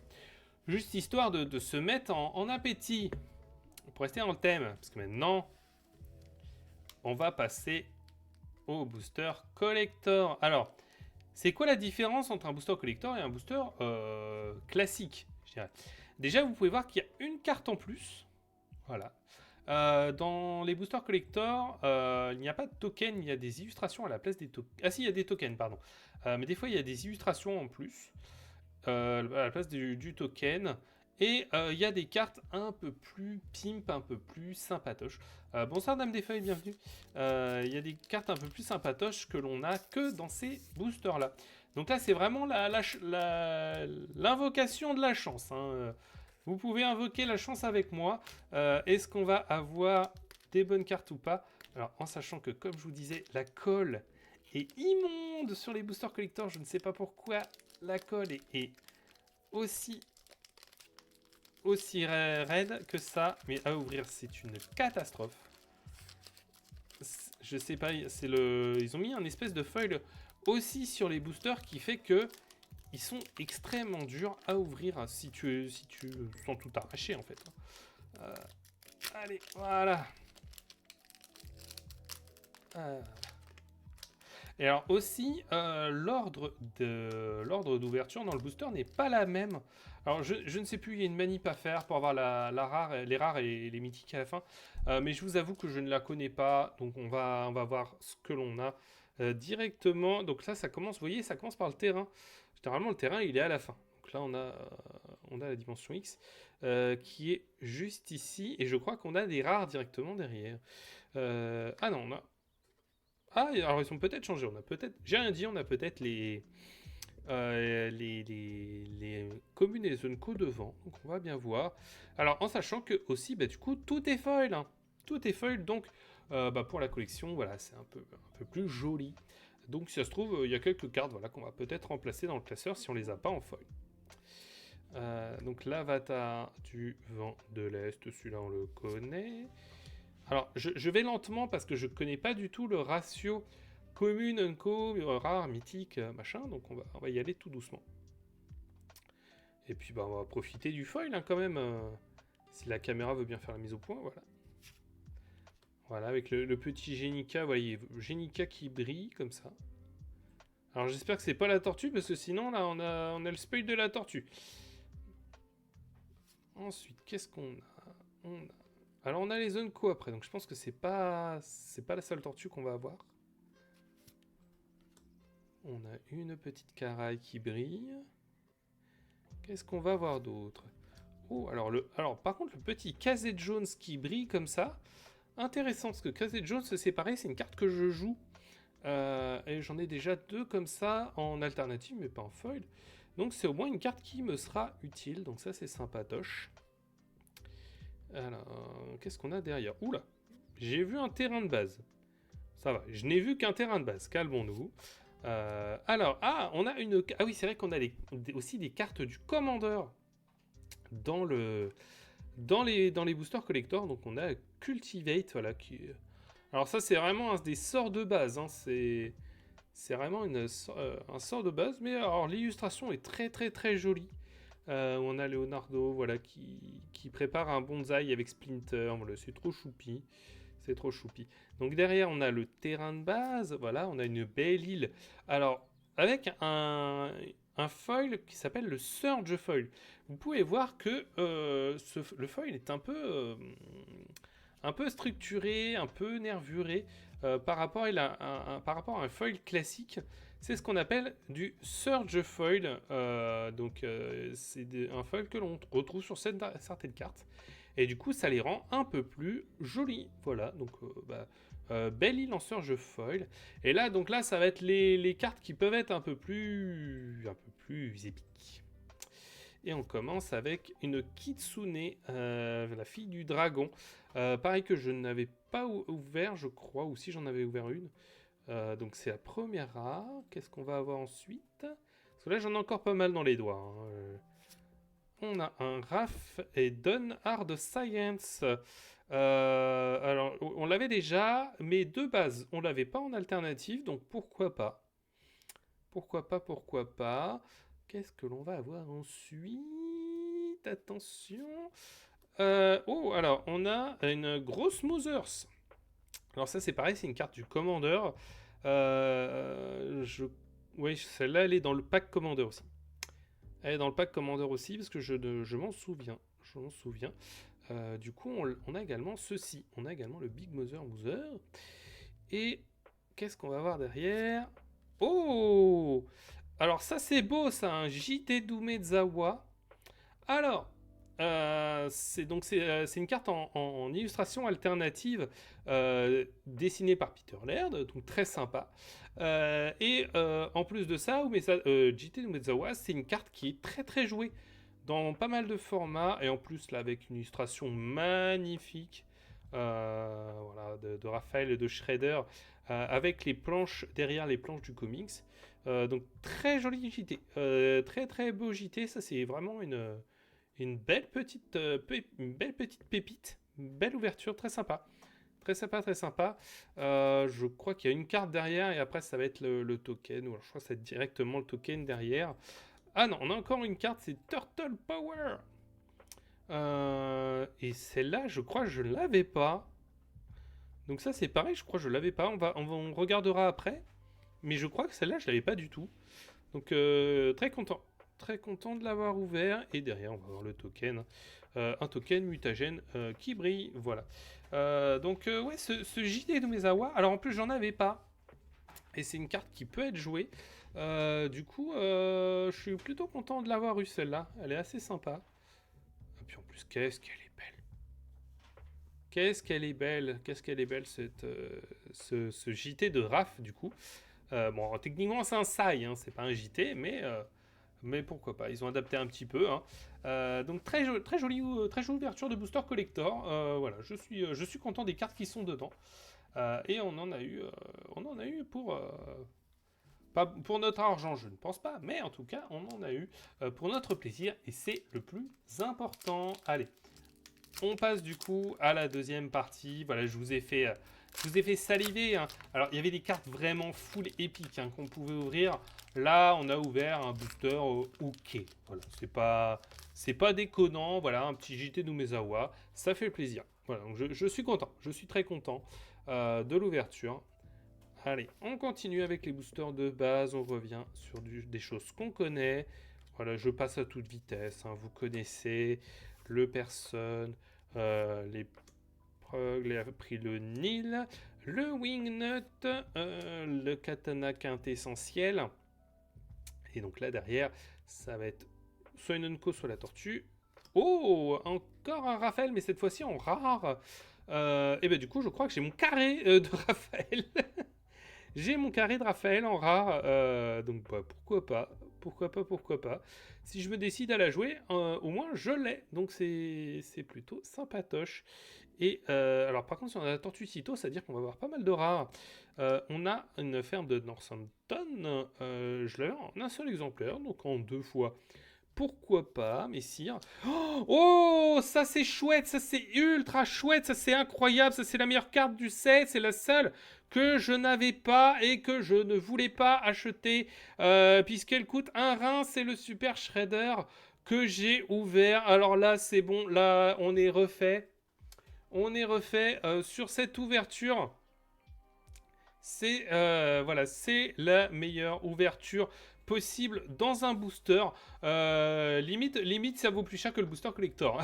juste histoire de se mettre en appétit pour rester dans le thème. Parce que maintenant, on va passer au booster collector. Alors, c'est quoi la différence entre un booster collector et un booster classique, je dirais. Déjà, vous pouvez voir qu'il y a une carte en plus. Voilà. Dans les boosters collector, il n'y a pas de token, il y a des illustrations à la place des tokens. Ah si, il y a des tokens, pardon. Mais des fois, il y a des illustrations en plus à la place du token. Et il y a des cartes un peu plus pimp, un peu plus sympatoches. Bonsoir Dame des Feuilles, bienvenue. Il y a des cartes un peu plus sympatoches que l'on a que dans ces boosters-là. Donc là, c'est vraiment l'invocation de la chance. Hein. Vous pouvez invoquer la chance avec moi. Est-ce qu'on va avoir des bonnes cartes ou pas? Alors, en sachant que, comme je vous disais, la colle est immonde sur les boosters collector. Je ne sais pas pourquoi la colle est aussi raide que ça, mais à ouvrir, c'est une catastrophe. Je sais pas, ils ont mis un espèce de foil aussi sur les boosters qui fait que ils sont extrêmement durs à ouvrir si tu sans tout arracher en fait. Allez, voilà. Et alors aussi, l'ordre d'ouverture dans le booster n'est pas la même. Alors je ne sais plus, il y a une manip à faire pour avoir les rares et les mythiques à la fin. Mais je vous avoue que je ne la connais pas. Donc on va voir ce que l'on a directement. Donc là ça commence, vous voyez, ça commence par le terrain. Généralement le terrain il est à la fin. Donc là on a la dimension X qui est juste ici. Et je crois qu'on a des rares directement derrière. Ah non, on a... Ah, alors ils sont peut-être changés. On a peut-être... J'ai rien dit, on a peut-être les communes et les zones co-devant. Donc on va bien voir. Alors en sachant que aussi, bah, du coup, tout est foil. Hein. Tout est foil, donc pour la collection, voilà, c'est un peu plus joli. Donc si ça se trouve, il y a quelques cartes voilà, qu'on va peut-être remplacer dans le classeur si on les a pas en foil. Donc l'avatar du vent de l'Est, celui-là on le connaît. Alors je vais lentement parce que je connais pas du tout le ratio commune, unco, rare, mythique, machin, donc on va y aller tout doucement. Et puis, bah, on va profiter du foil, hein, quand même. Si la caméra veut bien faire la mise au point, voilà. Voilà, avec le petit Génica, vous voyez, Génica qui brille, comme ça. Alors, j'espère que c'est pas la tortue, parce que sinon, là, on a le spoil de la tortue. Ensuite, qu'est-ce qu'on a? Alors, on a les zones co après, donc je pense que c'est pas la seule tortue qu'on va avoir. On a une petite caraï qui brille. Qu'est-ce qu'on va avoir d'autre? Oh, alors, par contre, le petit Kazé Jones qui brille comme ça, intéressant, parce que Kazé Jones, c'est pareil, c'est une carte que je joue. Et j'en ai déjà 2 comme ça, en alternative, mais pas en foil. Donc c'est au moins une carte qui me sera utile, donc ça c'est sympatoche. Alors, qu'est-ce qu'on a derrière? Oula, j'ai vu un terrain de base. Ça va, je n'ai vu qu'un terrain de base, calmons-nous. On a une... Ah oui, c'est vrai qu'on a aussi des cartes du commandeur dans les boosters collector. Donc on a Cultivate, voilà. Alors ça, c'est vraiment un des sorts de base. Hein, c'est vraiment un sort de base. Mais alors l'illustration est très très très jolie. On a Leonardo, voilà, qui prépare un bonsaï avec Splinter. Voilà, c'est trop choupi. C'est trop choupi. Donc derrière, on a le terrain de base. Voilà, on a une belle île. Alors, avec un foil qui s'appelle le Surge Foil. Vous pouvez voir que le foil est un peu structuré, un peu nervuré par rapport à un foil classique. C'est ce qu'on appelle du Surge Foil. C'est un foil que l'on retrouve sur certaines cartes. Et du coup, ça les rend un peu plus jolis. Voilà, donc belle île en Surge Foil. Et là, donc là, ça va être les cartes qui peuvent être un peu plus épiques. Et on commence avec une Kitsune, la fille du dragon. Pareil que je n'avais pas ouvert, je crois, ou si j'en avais ouvert une. Donc c'est la première rare. Qu'est-ce qu'on va avoir ensuite? Parce que là, j'en ai encore pas mal dans les doigts. Hein. On a un Raph et Don Hard Science. Alors, on l'avait déjà, mais de base, on l'avait pas en alternative, donc pourquoi pas? Pourquoi pas? Qu'est-ce que l'on va avoir ensuite? Attention. Alors, on a une grosse Mothers. Alors ça, c'est pareil, c'est une carte du Commander. Oui, celle-là, elle est dans le pack Commander aussi. Elle est dans le pack Commander aussi, parce que je m'en souviens. Du coup, on a également ceci. On a également le Big Mother. Et qu'est-ce qu'on va avoir derrière? Oh! Alors ça, c'est beau, ça, un JT Umezawa. Alors, c'est une carte en illustration alternative dessinée par Peter Laird, donc très sympa. En plus de ça, JT Umezawa, c'est une carte qui est très très jouée dans pas mal de formats, et en plus là avec une illustration magnifique voilà, de Raphaël et de Shredder, avec les planches derrière les planches du comics. Donc très joli JT, très très beau JT, ça c'est vraiment une belle petite pépite, une belle ouverture, très sympa. Très sympa. Je crois qu'il y a une carte derrière et après ça va être le token. Ou alors je crois que c'est directement le token derrière. Ah non, on a encore une carte, c'est Turtle Power. Et celle-là, je crois que je l'avais pas. Donc ça c'est pareil, je crois que je l'avais pas. On regardera après. Mais je crois que celle-là, je l'avais pas du tout. Donc très content. Très content de l'avoir ouvert. Et derrière, on va avoir le token. Un token mutagène qui brille. Voilà. Ouais, ce JT de Umezawa. Alors en plus, j'en avais pas. Et c'est une carte qui peut être jouée. Du coup, je suis plutôt content de l'avoir eu celle-là. Elle est assez sympa. Et puis en plus, qu'est-ce qu'elle est belle. Qu'est-ce qu'elle est belle, ce JT de Raph, du coup. Bon, techniquement, c'est un Sai, hein, c'est pas un JT, mais pourquoi pas, ils ont adapté un petit peu. Hein. Donc, très jolie ouverture de booster collector. Voilà, je suis content des cartes qui sont dedans. Et on en a eu pour... pas pour notre argent, je ne pense pas, mais en tout cas, on en a eu pour notre plaisir, et c'est le plus important. Allez, on passe du coup à la deuxième partie. Voilà, je vous ai fait saliver. Hein. Alors, il y avait des cartes vraiment full épiques hein, qu'on pouvait ouvrir. Là, on a ouvert un booster ok. Voilà, c'est pas déconnant. Voilà, un petit JT d'Umezawa. Ça fait plaisir. Voilà, donc je suis content. Je suis très content de l'ouverture. Allez, on continue avec les boosters de base. On revient sur des choses qu'on connaît. Voilà, je passe à toute vitesse. Hein, vous connaissez le Person, les Prog, les pris le Nil, le Wingnut, le Katana quintessentiel. Et donc là, derrière, ça va être soit une Unco, soit la tortue. Oh, encore un Raphaël, mais cette fois-ci en rare. Et ben du coup, je crois que j'ai mon carré de Raphaël. J'ai mon carré de Raphaël en rare. Donc bah, pourquoi pas. Pourquoi pas. Si je me décide à la jouer, au moins je l'ai. Donc c'est plutôt sympatoche. Et alors par contre, si on a la tortue Cito, ça veut dire qu'on va avoir pas mal de rares. On a une ferme de Northampton. Je l'avais en un seul exemplaire, donc en 2 fois. Pourquoi pas, messire. Oh, ça c'est chouette, ça c'est ultra chouette, ça c'est incroyable, ça c'est la meilleure carte du set, c'est la seule que je n'avais pas et que je ne voulais pas acheter puisqu'elle coûte un rein, c'est le Super Shredder que j'ai ouvert. Alors là c'est bon, là on est refait. On est refait sur cette ouverture. C'est voilà, c'est la meilleure ouverture possible dans un booster. Limite, ça vaut plus cher que le booster collector.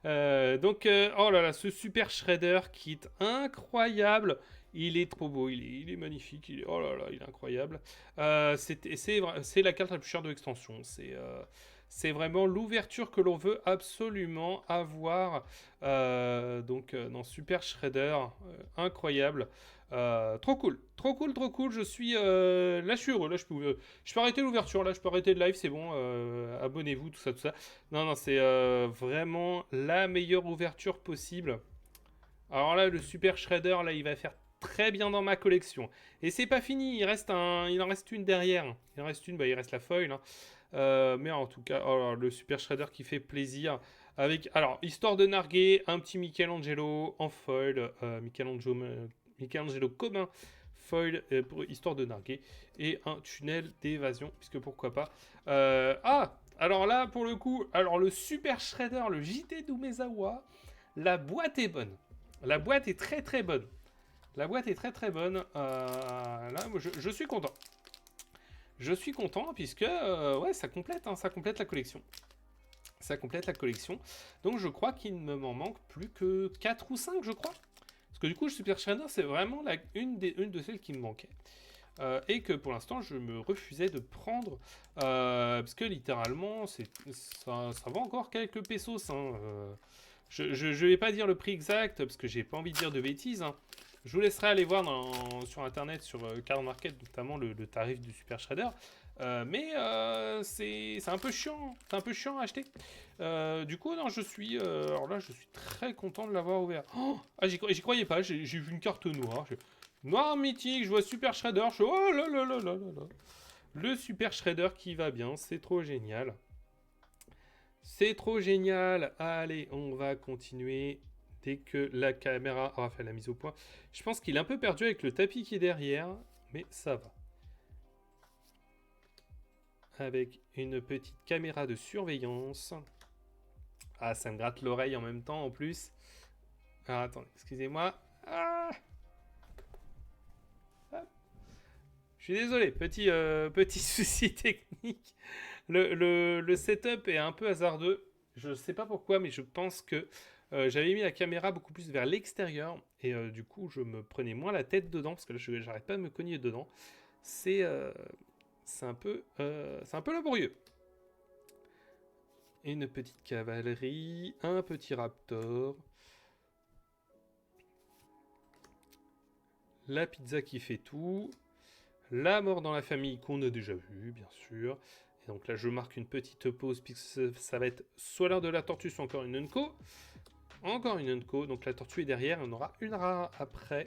Donc, oh là là, ce Super Shredder kit incroyable. Il est trop beau, il est magnifique. Oh là là, il est incroyable. C'est la carte la plus chère de l'extension. C'est vraiment l'ouverture que l'on veut absolument avoir. Donc, dans Super Shredder, incroyable. Trop cool, trop cool, trop cool. Je suis là, je suis heureux. Là, je peux arrêter l'ouverture. Là, je peux arrêter le live. C'est bon. Abonnez-vous, tout ça, tout ça. Non, non, c'est vraiment la meilleure ouverture possible. Alors là, le Super Shredder, là, il va faire très bien dans ma collection. Et c'est pas fini. Il en reste une derrière. Il en reste une. Bah, il reste la foil. Hein. Mais en tout cas, oh, le Super Shredder qui fait plaisir. Avec, alors, histoire de narguer, un petit Michelangelo en foil. Michelangelo commun foil pour histoire de narguer et un tunnel d'évasion puisque pourquoi pas alors là pour le coup alors le Super Shredder le JT d'Umezawa, la boîte est bonne, la boîte est très très bonne, la boîte est très très bonne. Là moi, je suis content, je suis content puisque ouais ça complète la collection, ça complète la collection. Donc je crois qu'il ne m'en manque plus que 4 ou 5 je crois. Parce que du coup, le Super Shredder, c'est vraiment une de celles qui me manquait. Et que pour l'instant, je me refusais de prendre. Parce que littéralement, ça va encore quelques pesos. Hein. Je vais pas dire le prix exact, parce que j'ai pas envie de dire de bêtises. Hein. Je vous laisserai aller voir sur internet, sur Card Market, notamment le tarif du Super Shredder. Mais c'est un peu chiant. C'est un peu chiant à acheter. Du coup, non, alors là, je suis très content de l'avoir ouvert. Oh, j'y croyais pas. J'ai vu une carte noire. Noir mythique. Je vois Super Shredder. Je suis oh là là là là là là. Le Super Shredder qui va bien. C'est trop génial. C'est trop génial. Allez, on va continuer. Dès que la caméra aura fait la mise au point. Je pense qu'il est un peu perdu avec le tapis qui est derrière. Mais ça va. Avec une petite caméra de surveillance. Ah, ça me gratte l'oreille en même temps en plus. Ah, attendez, excusez-moi. Ah je suis désolé, petit souci technique. Le setup est un peu hasardeux. Je ne sais pas pourquoi, mais je pense que j'avais mis la caméra beaucoup plus vers l'extérieur. Et du coup, je me prenais moins la tête dedans, parce que là, j'arrête pas de me cogner dedans. C'est un peu laborieux. Une petite cavalerie, un petit raptor. La pizza qui fait tout. La mort dans la famille qu'on a déjà vu, bien sûr. Et donc là, je marque une petite pause puisque ça va être soit l'heure de la tortue, soit encore une Unco. Encore une Unco. Donc la tortue est derrière. On aura une rare après.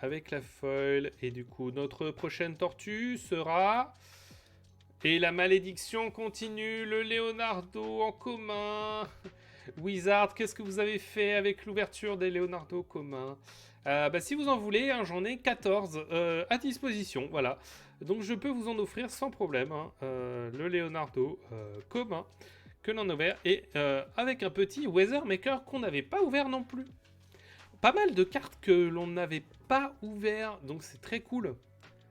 Avec la foil. Et du coup, notre prochaine tortue sera... Et la malédiction continue. Le Leonardo en commun. Wizard, qu'est-ce que vous avez fait avec l'ouverture des Leonardo communs? Si vous en voulez, hein, j'en ai 14 à disposition. Voilà. Donc je peux vous en offrir sans problème, hein, le Leonardo commun que l'on a ouvert, et avec un petit Weather Maker qu'on n'avait pas ouvert non plus. Pas mal de cartes que l'on n'avait pas ouvert, donc c'est très cool.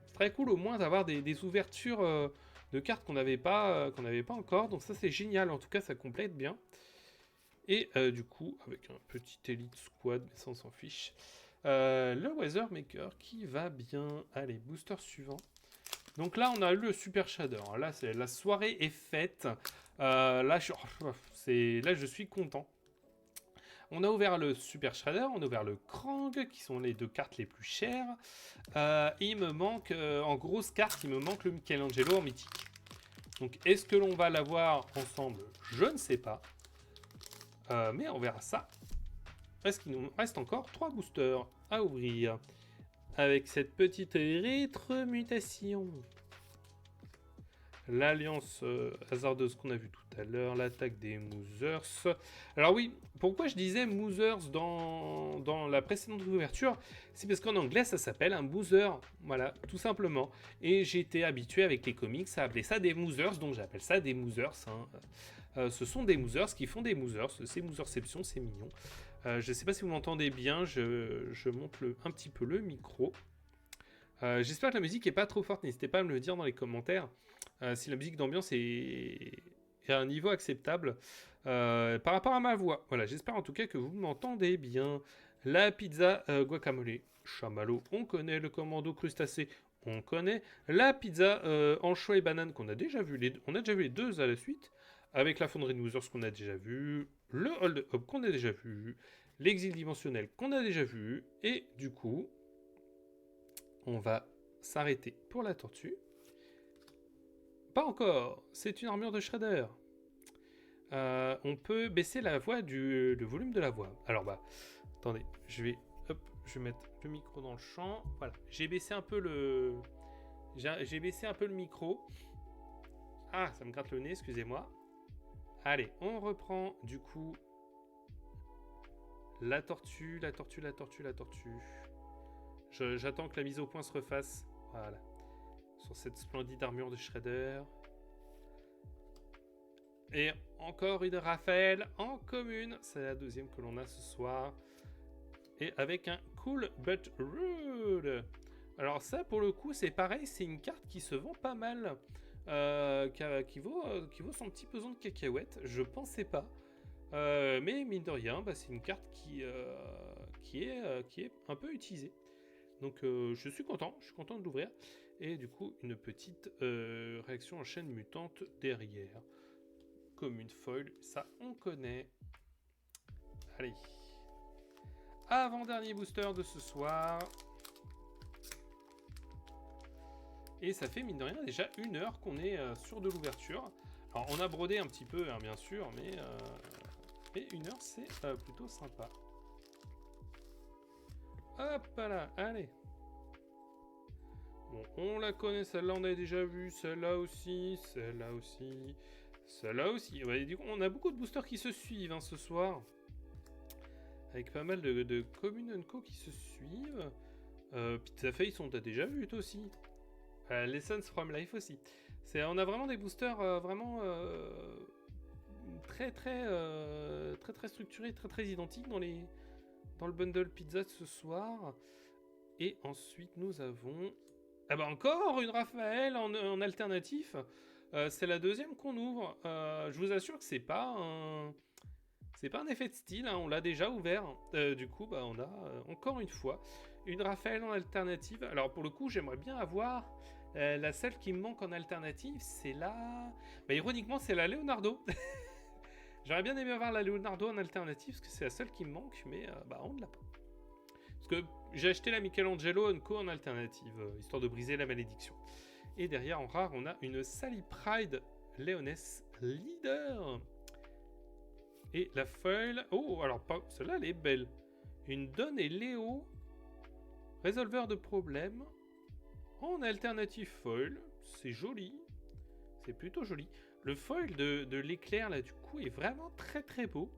C'est très cool au moins d'avoir des ouvertures de cartes qu'on n'avait pas encore, donc ça c'est génial, en tout cas ça complète bien. Et du coup, avec un petit Elite Squad, mais ça on s'en fiche, le Weather Maker qui va bien. Allez, booster suivant. Donc là, on a eu le Super Shader. Là, la soirée est faite. Là, je suis content. On a ouvert le Super Shader, on a ouvert le Krang, qui sont les deux cartes les plus chères. Et il me manque, en grosse carte, il me manque le Michelangelo en mythique. Donc, est-ce que l'on va l'avoir ensemble? Je ne sais pas. Mais on verra ça. Est-ce qu'il nous reste encore 3 boosters à ouvrir avec cette petite rétromutation? L'alliance hasardeuse qu'on a vu tout à l'heure, l'attaque des Moozers. Alors oui, pourquoi je disais Moozers dans la précédente ouverture? C'est parce qu'en anglais ça s'appelle un Boozer, voilà, tout simplement. Et j'ai été habitué avec les comics à appeler ça des Moozers, donc j'appelle ça des Moozers. Ce sont des Moozers qui font des Moozers, c'est Moozerception, c'est mignon. Je ne sais pas si vous m'entendez bien, je monte un petit peu le micro. J'espère que la musique n'est pas trop forte, n'hésitez pas à me le dire dans les commentaires. Si la musique d'ambiance est à un niveau acceptable par rapport à ma voix. Voilà, j'espère en tout cas que vous m'entendez bien. La pizza guacamole, chamallow, on connaît. Le commando crustacé, on connaît. La pizza anchois et banane qu'on a déjà vu. On a déjà vu les deux à la suite. Avec la fonderie de Moozers qu'on a déjà vu. Le hold up qu'on a déjà vu. L'exil dimensionnel qu'on a déjà vu. Et du coup, on va s'arrêter pour la tortue. Pas encore, c'est une armure de Shredder. On peut baisser la voix le volume de la voix. Alors attendez, je vais mettre le micro dans le champ. Voilà, j'ai baissé un peu le micro. Ah, ça me gratte le nez, excusez-moi. Allez, on reprend du coup la tortue. J'attends que la mise au point se refasse. Voilà. Sur cette splendide armure de Shredder. Et encore une Raphaël en commune. C'est la deuxième que l'on a ce soir. Et avec un Cool But Rude. Alors ça, pour le coup, c'est pareil. C'est une carte qui se vend pas mal. Qui vaut son petit pesant de cacahuètes. Je pensais pas. Mais mine de rien, c'est une carte qui est un peu utilisée. Donc je suis content de l'ouvrir. Et du coup, une petite réaction en chaîne mutante derrière. Comme une foil, ça on connaît. Allez. Avant-dernier booster de ce soir. Et ça fait, mine de rien, déjà 1 heure qu'on est sur de l'ouverture. Alors, on a brodé un petit peu, hein, bien sûr, mais 1 heure, c'est plutôt sympa. Hop là, allez. Bon, on la connaît, celle-là, on a déjà vu. Celle-là aussi, celle-là aussi, celle-là aussi. Ouais, du coup, on a beaucoup de boosters qui se suivent ce soir. Avec pas mal de Commune & Co qui se suivent. Pizza Face, on t'a déjà vu, toi aussi. Lessons from Life aussi. On a vraiment des boosters très structurés, très identiques dans le bundle pizza de ce soir. Et ensuite nous avons encore une Raphaël en alternatif. C'est la deuxième qu'on ouvre. Je vous assure que c'est pas un effet de style, hein, on l'a déjà ouvert. Du coup, on a encore une fois une Raphaël en alternative. Alors pour le coup, j'aimerais bien avoir la seule qui me manque en alternative, c'est la... ironiquement, c'est la Leonardo. J'aurais bien aimé avoir la Leonardo en alternative, parce que c'est la seule qui me manque, mais on ne l'a pas. Parce que j'ai acheté la Michelangelo Co en alternative, histoire de briser la malédiction. Et derrière, en rare, on a une Sally Pride Leoness Leader. Et la foil... Oh, alors, celle-là, elle est belle. Une Don et Léo, résolveur de problèmes, en alternative foil. C'est joli. C'est plutôt joli. Le foil de l'éclair, là, du coup, est vraiment très beau.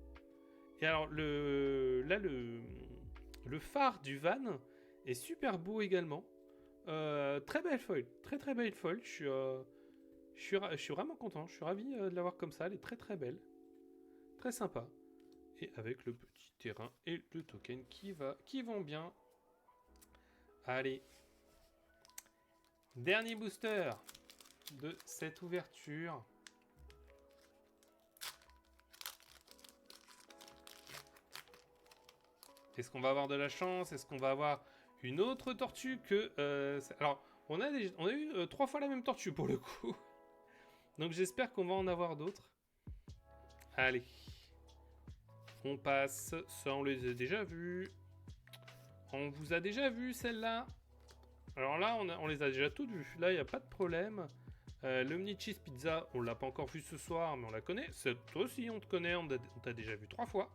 Et alors, le phare du van est super beau également. Très belle foil, très belle foil. Je suis vraiment content, je suis ravi de l'avoir comme ça. Elle est très belle, très sympa. Et avec le petit terrain et le token qui vont bien. Allez, dernier booster de cette ouverture. Est-ce qu'on va avoir de la chance? Est-ce qu'on va avoir une autre tortue que... alors, on a eu 3 fois la même tortue pour le coup. Donc j'espère qu'on va en avoir d'autres. Allez. On passe. Ça, on les a déjà vus. On vous a déjà vu celle-là. Alors là, on les a déjà toutes vues. Là, il n'y a pas de problème. L'Omni Cheese Pizza, on l'a pas encore vu ce soir, mais on la connaît. Toi aussi, on te connaît. On t'a déjà vu 3 fois.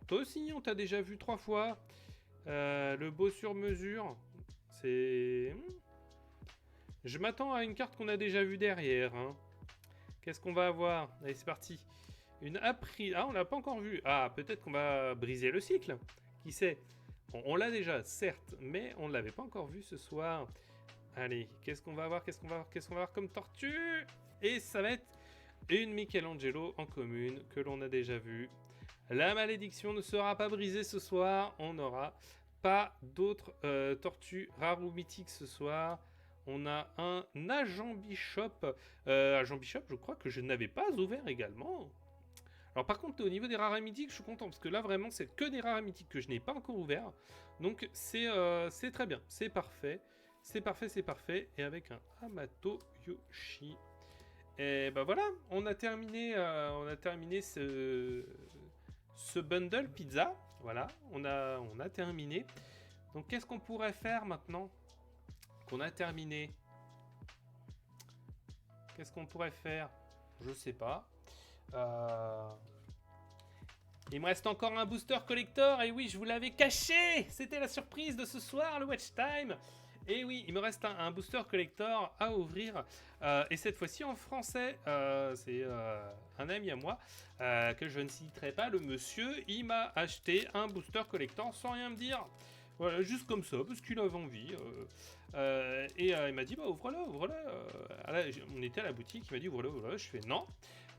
Toi aussi, on t'a déjà vu 3 fois. Le beau sur mesure, c'est... Je m'attends à une carte qu'on a déjà vue derrière. Hein. Qu'est-ce qu'on va avoir? Allez, c'est parti. Une April. Ah, on l'a pas encore vu. Ah, peut-être qu'on va briser le cycle. Qui sait? Bon, on l'a déjà, certes, mais on ne l'avait pas encore vu ce soir. Allez, qu'est-ce qu'on va avoir? Qu'est-ce qu'on va avoir comme tortue? Et ça va être une Michelangelo en commune que l'on a déjà vue. La malédiction ne sera pas brisée ce soir. On n'aura pas d'autres tortues rares ou mythiques ce soir. On a un agent Bishop. Agent Bishop, je crois que je n'avais pas ouvert également. Alors par contre, au niveau des rares et mythiques, je suis content. Parce que là, vraiment, c'est que des rares et mythiques que je n'ai pas encore ouvert. Donc c'est très bien. C'est parfait. C'est parfait. Et avec un Hamato Yoshi. Et ben voilà, on a terminé ce bundle pizza. Voilà, on a terminé. Donc qu'est-ce qu'on pourrait faire maintenant qu'on a terminé? Qu'est-ce qu'on pourrait faire? Je sais pas. Il me reste encore un booster collector. Et oui, je vous l'avais caché. C'était la surprise de ce soir, le Watch Time. Et oui, il me reste un booster collector à ouvrir. Et cette fois-ci en français. C'est un ami à moi que je ne citerai pas. Le monsieur, il m'a acheté un booster collector sans rien me dire. Voilà, juste comme ça, parce qu'il avait envie. Il m'a dit, bah ouvre-le. On était à la boutique, il m'a dit, ouvre-le. Je fais non.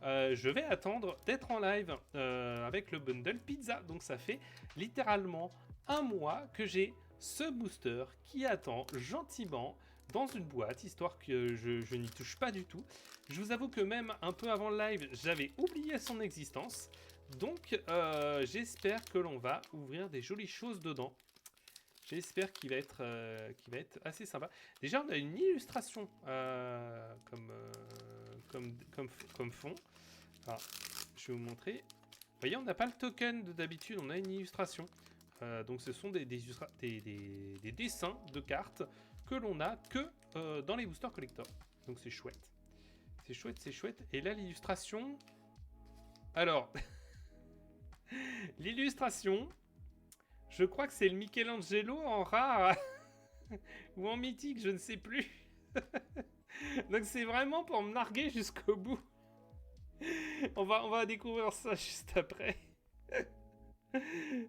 Je vais attendre d'être en live avec le bundle pizza. Donc ça fait littéralement un mois que j'ai ce booster qui attend gentiment dans une boîte, histoire que je n'y touche pas du tout. Je vous avoue que même un peu avant le live, j'avais oublié son existence. Donc j'espère que l'on va ouvrir des jolies choses dedans. J'espère qu'il va être assez sympa. Déjà, on a une illustration comme fond. Alors, je vais vous montrer. Vous voyez, on n'a pas le token d'habitude, on a une illustration. Donc, ce sont des dessins de cartes que l'on a que dans les boosters collector. Donc, c'est chouette. C'est chouette. Et là, l'illustration... Alors, l'illustration... Je crois que c'est le Michelangelo en rare ou en mythique, je ne sais plus. Donc c'est vraiment pour me narguer jusqu'au bout. On va découvrir ça juste après.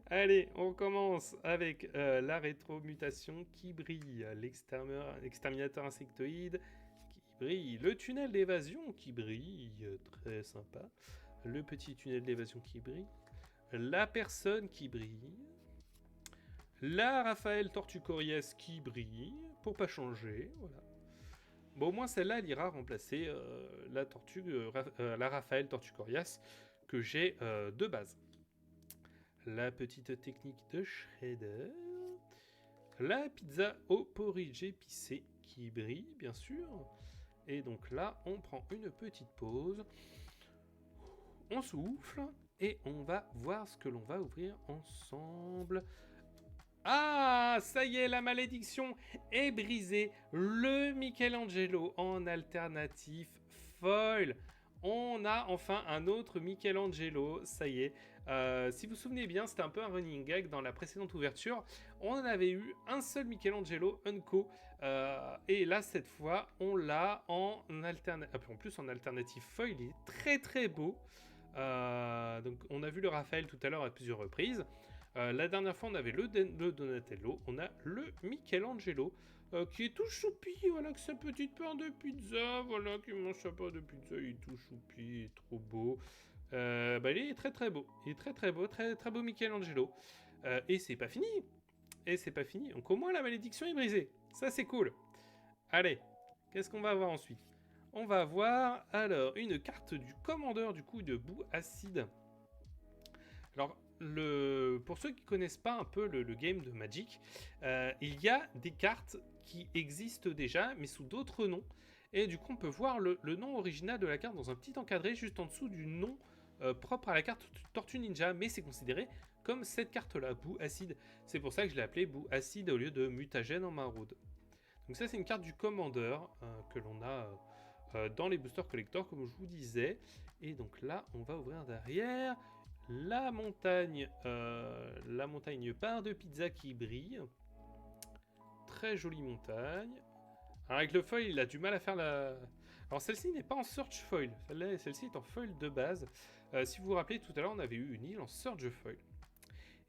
Allez, on commence avec la rétromutation qui brille, l'exterminateur insectoïde qui brille, le tunnel d'évasion qui brille, très sympa, le petit tunnel d'évasion qui brille, la personne qui brille, la Raphaël Tortue Coriace qui brille, pour pas changer, voilà. Bon, au moins celle-là, elle ira remplacer la Raphaël Tortue Coriace que j'ai de base. La petite technique de Shredder. La pizza au porridge épicé qui brille, bien sûr. Et donc là, on prend une petite pause. On souffle et on va voir ce que l'on va ouvrir ensemble. Ah, ça y est, la malédiction est brisée. Le Michelangelo en alternatif foil. On a enfin un autre Michelangelo, ça y est. Si vous vous souvenez bien, c'était un peu un running gag dans la précédente ouverture. On en avait eu un seul Michelangelo Unco. Et là, cette fois, on l'a en alternatif. En plus, en alternatif foil, il est très beau. Donc, on a vu le Raphaël tout à l'heure à plusieurs reprises. La dernière fois, on avait le Donatello, on a le Michelangelo, qui est tout choupi, voilà, avec sa petite pain de pizza, voilà, qui mange sa pain de pizza, il est tout choupi, il est trop beau. Il est très très beau, il est très très beau, très très beau Michelangelo. Et c'est pas fini, donc au moins la malédiction est brisée, ça c'est cool. Allez, qu'est-ce qu'on va avoir ensuite? On va avoir alors une carte du commandeur du coup de boue acide. Alors, pour ceux qui connaissent pas un peu le game de Magic, il y a des cartes qui existent déjà, mais sous d'autres noms. Et du coup, on peut voir le nom original de la carte dans un petit encadré juste en dessous du nom propre à la carte Tortue Ninja, mais c'est considéré comme cette carte-là, boue acide. C'est pour ça que je l'ai appelée boue acide au lieu de mutagène en maraude. Donc ça, c'est une carte du commandeur que l'on a dans les boosters collector, comme je vous disais. Et donc là, on va ouvrir derrière la montagne pain de pizza qui brille. Très jolie montagne. Alors avec le foil, il a du mal à faire la... Alors celle-ci n'est pas en search foil. Celle-ci est en foil de base. Si vous vous rappelez, tout à l'heure, on avait eu une île en search foil.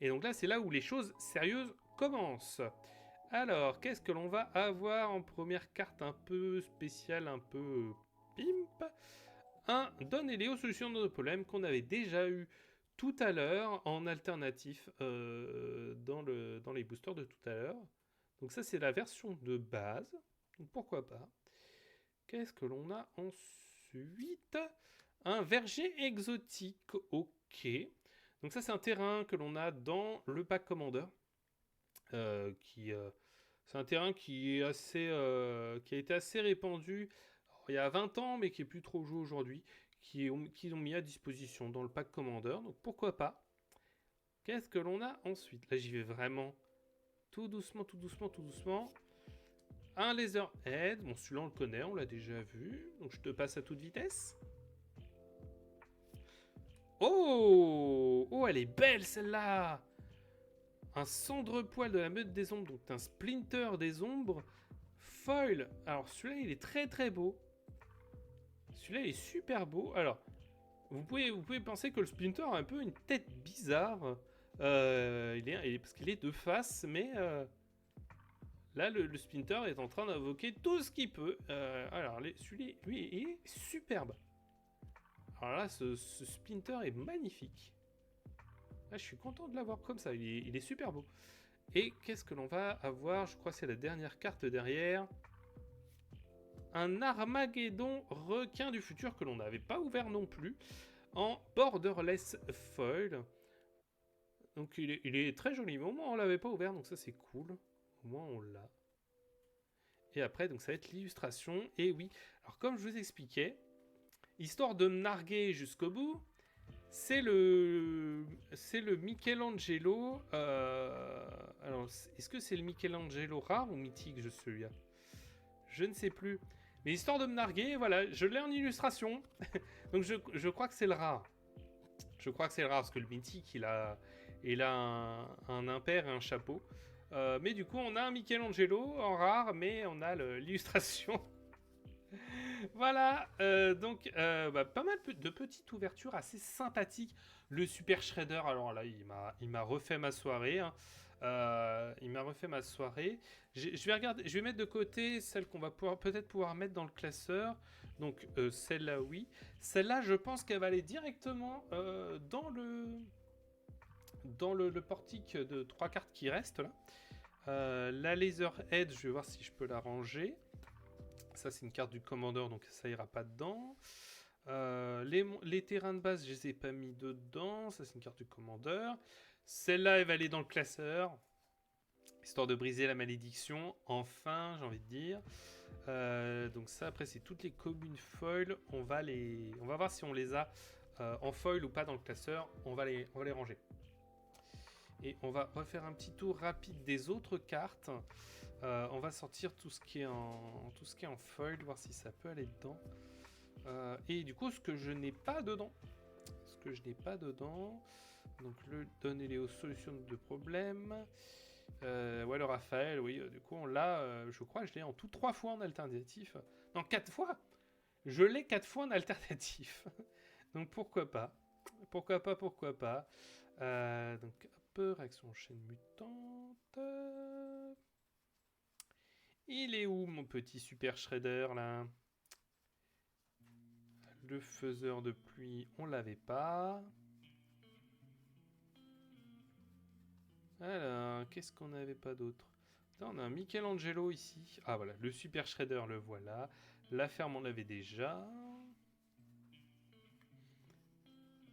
Et donc là, c'est là où les choses sérieuses commencent. Alors, qu'est-ce que l'on va avoir en première carte un peu spéciale, un peu pimp? Un Don et Léo solution de nos problèmes qu'on avait déjà eu tout à l'heure en alternatif dans les boosters de tout à l'heure. Donc ça, c'est la version de base. Donc pourquoi pas. Qu'est-ce que l'on a ensuite? Un verger exotique, ok. Donc ça, c'est un terrain que l'on a dans le pack Commander. C'est un terrain qui a été assez répandu il y a 20 ans, mais qui est plus trop joué aujourd'hui, qu'ils ont mis à disposition dans le pack Commander. Donc pourquoi pas. Qu'est-ce que l'on a ensuite? Là, j'y vais vraiment tout doucement, tout doucement, tout doucement. Un Laserhead. Bon, celui-là, on le connaît, on l'a déjà vu. Donc je te passe à toute vitesse. Oh, elle est belle celle-là. Un cendrepoil de la meute des ombres, donc un splinter des ombres. Foil. Alors celui-là, il est très très beau. Celui-là, il est super beau. Alors, vous pouvez penser que le splinter a un peu une tête bizarre. Parce qu'il est de face, mais là, le splinter est en train d'invoquer tout ce qu'il peut. Alors, celui-là, lui, est superbe. Alors là, ce splinter est magnifique. Là, je suis content de l'avoir comme ça. Il est super beau. Et qu'est-ce que l'on va avoir? Je crois que c'est la dernière carte derrière. Un Armageddon requin du futur que l'on n'avait pas ouvert non plus. En borderless foil. Donc il est très joli. Mais au moins on l'avait pas ouvert. Donc ça c'est cool. Au moins on l'a. Et après donc ça va être l'illustration. Et oui. Alors comme je vous expliquais. Histoire de me narguer jusqu'au bout. C'est le Michelangelo. Alors, est-ce que c'est le Michelangelo rare ou mythique, celui-là? Je ne sais plus. Mais histoire de me narguer, voilà, je l'ai en illustration. Donc je crois que c'est le rare. Je crois que c'est le rare parce que le mythique, il a un impair et un chapeau. Mais du coup, on a un Michelangelo en rare, mais on a l'illustration. Voilà, donc pas mal de petites ouvertures assez sympathiques. Le Super Shredder, alors là, il m'a refait ma soirée. Hein. Il m'a refait ma soirée. Je vais mettre de côté celle qu'on va peut-être pouvoir mettre dans le classeur. Donc celle-là, oui. Celle-là, je pense qu'elle va aller directement dans le portique de 3 cartes qui reste là. La Laserhead, je vais voir si je peux la ranger. Ça, c'est une carte du commandeur, donc ça ira pas dedans. Les terrains de base, je les ai pas mis dedans. Ça, c'est une carte du commandeur. Celle-là, elle va aller dans le classeur. Histoire de briser la malédiction. Enfin, j'ai envie de dire. Donc ça, après, c'est toutes les communes foil. On va voir si on les a en foil ou pas dans le classeur. On va les ranger. Et on va refaire un petit tour rapide des autres cartes. On va sortir tout ce qui est en foil, voir si ça peut aller dedans. Et du coup, ce que je n'ai pas dedans. Donc le Don et Léo solution de problèmes. Ouais, le Raphaël, oui. Du coup, on l'a. Je crois que je l'ai en tout 3 fois en alternatif. Non, 4 fois. Je l'ai 4 fois en alternatif. Donc pourquoi pas. Donc réaction chaîne mutante. Il est où mon petit super shredder là? Le faiseur de pluie, on l'avait pas. Alors, qu'est-ce qu'on n'avait pas d'autre? On a un Michelangelo ici. Ah voilà, le super shredder, le voilà. La ferme, on l'avait déjà.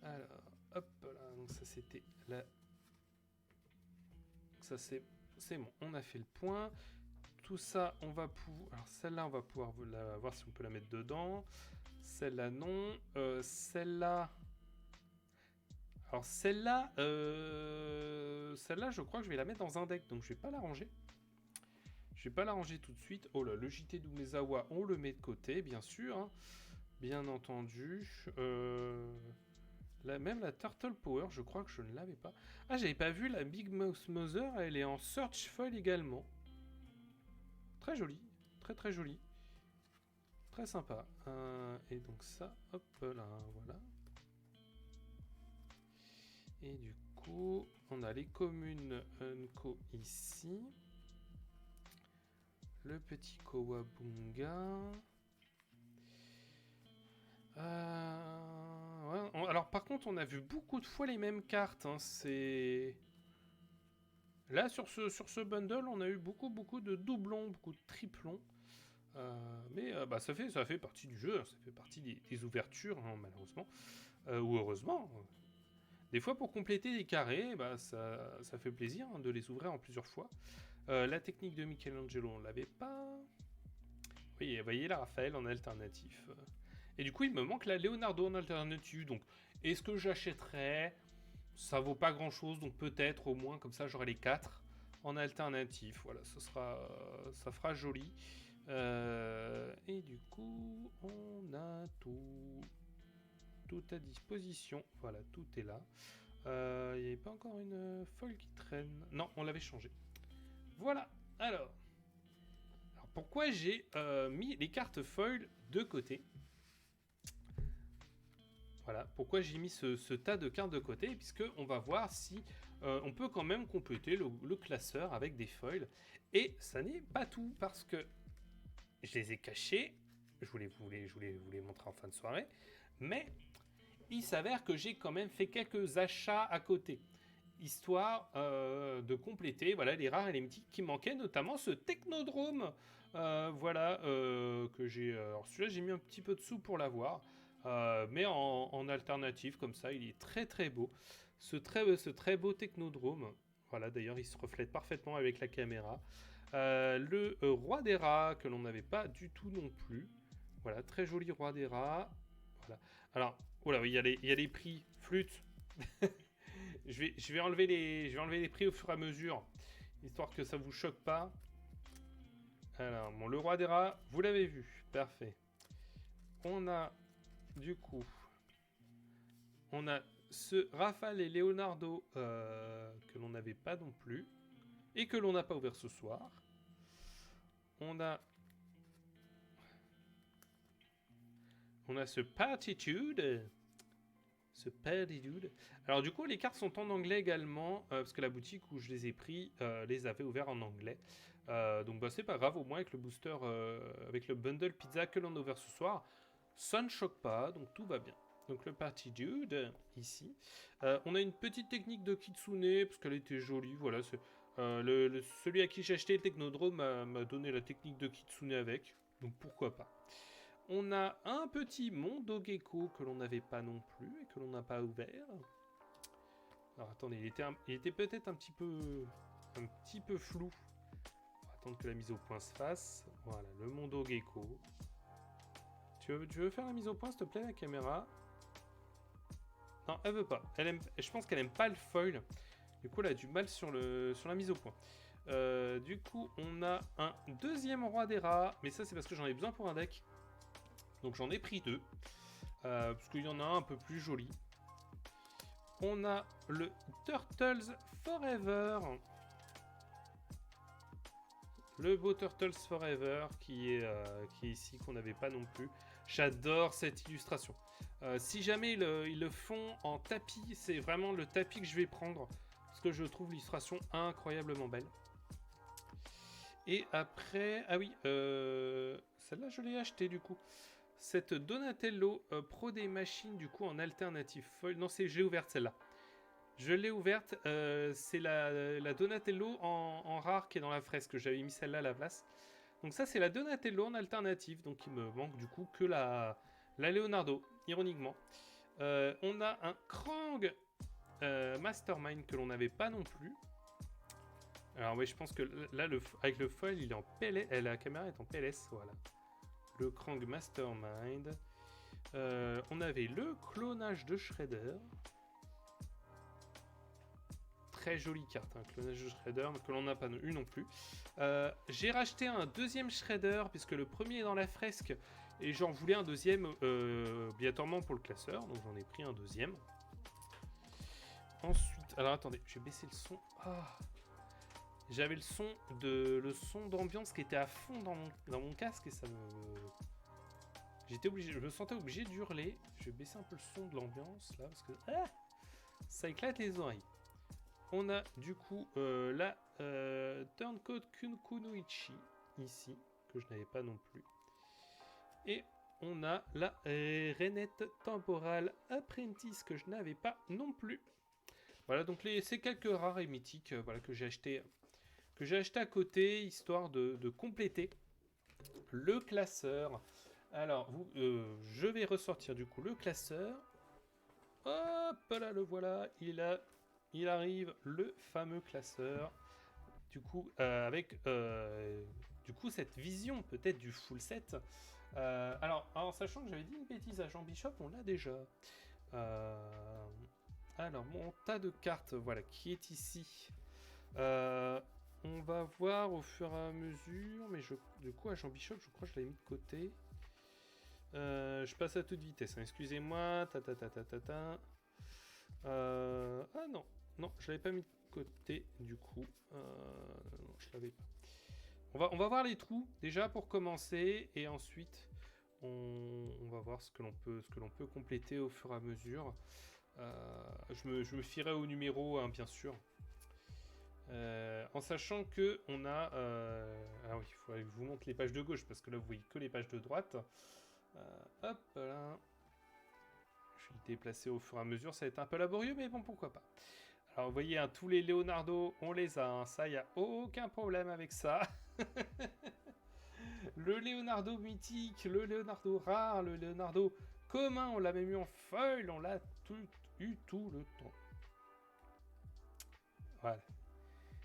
Alors, hop là, donc ça c'était là. Ça c'est bon, on a fait le point. Tout ça, on va pouvoir... Alors celle-là, on va pouvoir voir si on peut la mettre dedans. Celle-là, non. Celle-là... Alors celle-là, je crois que je vais la mettre dans un deck, donc je vais pas la ranger. Je vais pas la ranger tout de suite. Oh là, le JT d'Umezawa, on le met de côté, bien sûr. Hein. Bien entendu. Même la Turtle Power, je crois que je ne l'avais pas. Ah, j'avais pas vu la Big Mouse Mother, elle est en Search Foil également. Très jolie, très très jolie. Très sympa. Et donc ça, hop là, voilà. Et du coup, on a les communes Unco ici. Le petit Kowabunga. Ouais, alors par contre, on a vu beaucoup de fois les mêmes cartes. Hein, c'est... Là, sur ce bundle, on a eu beaucoup de doublons, beaucoup de triplons. Mais bah, ça fait partie du jeu, ça fait partie des ouvertures, hein, malheureusement. Ou heureusement. Des fois, pour compléter les carrés, bah, ça fait plaisir hein, de les ouvrir en plusieurs fois. La technique de Michelangelo, on l'avait pas. Oui, vous voyez la Raphaël en alternatif. Et du coup, il me manque la Leonardo en alternative. Donc, est-ce que j'achèterais? Ça vaut pas grand-chose, donc peut-être au moins, comme ça, j'aurai les 4 en alternatif. Voilà, ça fera joli. Et du coup, on a tout à disposition. Voilà, tout est là. Il n'y avait pas encore une folle qui traîne. Non, on l'avait changé. Voilà, alors pourquoi j'ai mis les cartes foil de côté? Voilà, pourquoi j'ai mis ce tas de cartes de côté, puisque on va voir si on peut quand même compléter le classeur avec des foils. Et ça n'est pas tout, parce que je les ai cachés. Je voulais vous les montrer en fin de soirée. Mais il s'avère que j'ai quand même fait quelques achats à côté. Histoire de compléter voilà, les rares et les mythiques qui manquaient, notamment ce Technodrome. Voilà, que j'ai... alors celui-là, j'ai mis un petit peu de sous pour l'avoir. Mais en alternative, comme ça, il est très très beau. Ce très beau Technodrome. Voilà, d'ailleurs, il se reflète parfaitement avec la caméra. Le Roi des Rats, que l'on n'avait pas du tout non plus. Voilà, très joli Roi des Rats. Voilà. Alors, voilà, il y a les prix. Flûte. je vais enlever les prix au fur et à mesure, histoire que ça vous choque pas. Alors, bon, le Roi des Rats, vous l'avez vu. Parfait. On a, du coup, on a ce Raphaël et Leonardo que l'on n'avait pas non plus et que l'on n'a pas ouvert ce soir. On a ce Partitude. Alors du coup, les cartes sont en anglais également, parce que la boutique où je les ai pris les avait ouverts en anglais. Donc bah, c'est pas grave, au moins avec le booster, avec le bundle pizza que l'on a ouvert ce soir, ça ne choque pas, donc tout va bien. Donc le Party Dude, ici. On a une petite technique de Kitsune, parce qu'elle était jolie, voilà. Celui à qui j'ai acheté le Technodrome m'a donné la technique de Kitsune avec, donc pourquoi pas. On a un petit Mondo Gecko que l'on n'avait pas non plus et que l'on n'a pas ouvert. Alors attendez, il était peut-être un petit peu flou. On va attendre que la mise au point se fasse. Voilà, le Mondo Gecko. Tu veux faire la mise au point, s'il te plaît, la caméra? Non, elle veut pas. Je pense qu'elle aime pas le foil. Du coup, elle a du mal sur la mise au point. Du coup, on a un deuxième Roi des Rats. Mais ça, c'est parce que j'en ai besoin pour un deck. Donc j'en ai pris 2, parce qu'il y en a un peu plus joli. On a le Turtles Forever. Le beau Turtles Forever qui est ici, qu'on n'avait pas non plus. J'adore cette illustration. Si jamais ils le font en tapis, c'est vraiment le tapis que je vais prendre. parce que je trouve l'illustration incroyablement belle. Et après, ah oui, celle-là je l'ai achetée du coup. Cette Donatello Pro des machines du coup en alternative foil. Non, je l'ai ouverte celle-là. Je l'ai ouverte, c'est la Donatello en rare qui est dans la fresque. J'avais mis celle-là à la place. Donc ça c'est la Donatello en alternative. Donc il me manque du coup que la Leonardo, ironiquement. On a un Krang Mastermind que l'on n'avait pas non plus. Alors oui, je pense que là, avec le foil, il est en PLS, la caméra est en PLS, voilà. Le Krang Mastermind. On avait le clonage de Shredder. Très jolie carte, hein, clonage de Shredder, que l'on n'a pas eu non plus. J'ai racheté un deuxième Shredder, puisque le premier est dans la fresque, et j'en voulais un deuxième obligatoirement pour le classeur, donc j'en ai pris un deuxième. Ensuite, alors attendez, je vais baisser le son. Ah. J'avais le son d'ambiance qui était à fond dans mon casque et ça me... je me sentais obligé d'hurler. Je vais baisser un peu le son de l'ambiance là parce que ça éclate les oreilles. On a du coup la Turncoat Kunoichi ici, que je n'avais pas non plus. Et on a la Rainette Temporal Apprentice que je n'avais pas non plus. Voilà, donc ces quelques rares et mythiques voilà, que j'ai acheté à côté, histoire de compléter le classeur. Alors, je vais ressortir du coup le classeur. Hop là, le voilà, il est là. Il arrive, le fameux classeur. Du coup, avec du coup, cette vision peut-être du full set. Alors, sachant que j'avais dit une bêtise à Jean Bishop, on l'a déjà. Alors, mon tas de cartes, voilà, qui est ici. On va voir au fur et à mesure, mais du coup à Jean Bishop, je crois que je l'avais mis de côté. Je passe à toute vitesse, hein, excusez-moi. Ah non, je l'avais pas mis de côté du coup. Non, je l'avais pas. On va voir les trous déjà pour commencer, et ensuite on va voir ce que l'on peut compléter au fur et à mesure. Je me fierai au numéro, hein, bien sûr. En sachant que on a... ah oui, il faudrait que je vous montre les pages de gauche, parce que là, vous voyez que les pages de droite. Hop là. Je vais les déplacer au fur et à mesure. Ça va être un peu laborieux, mais bon, pourquoi pas. Alors, vous voyez, hein, tous les Leonardo, on les a. Hein, ça, il n'y a aucun problème avec ça. Le Leonardo mythique, le Leonardo rare, le Leonardo commun, on l'a même eu en foil. On l'a eu tout le temps. Voilà.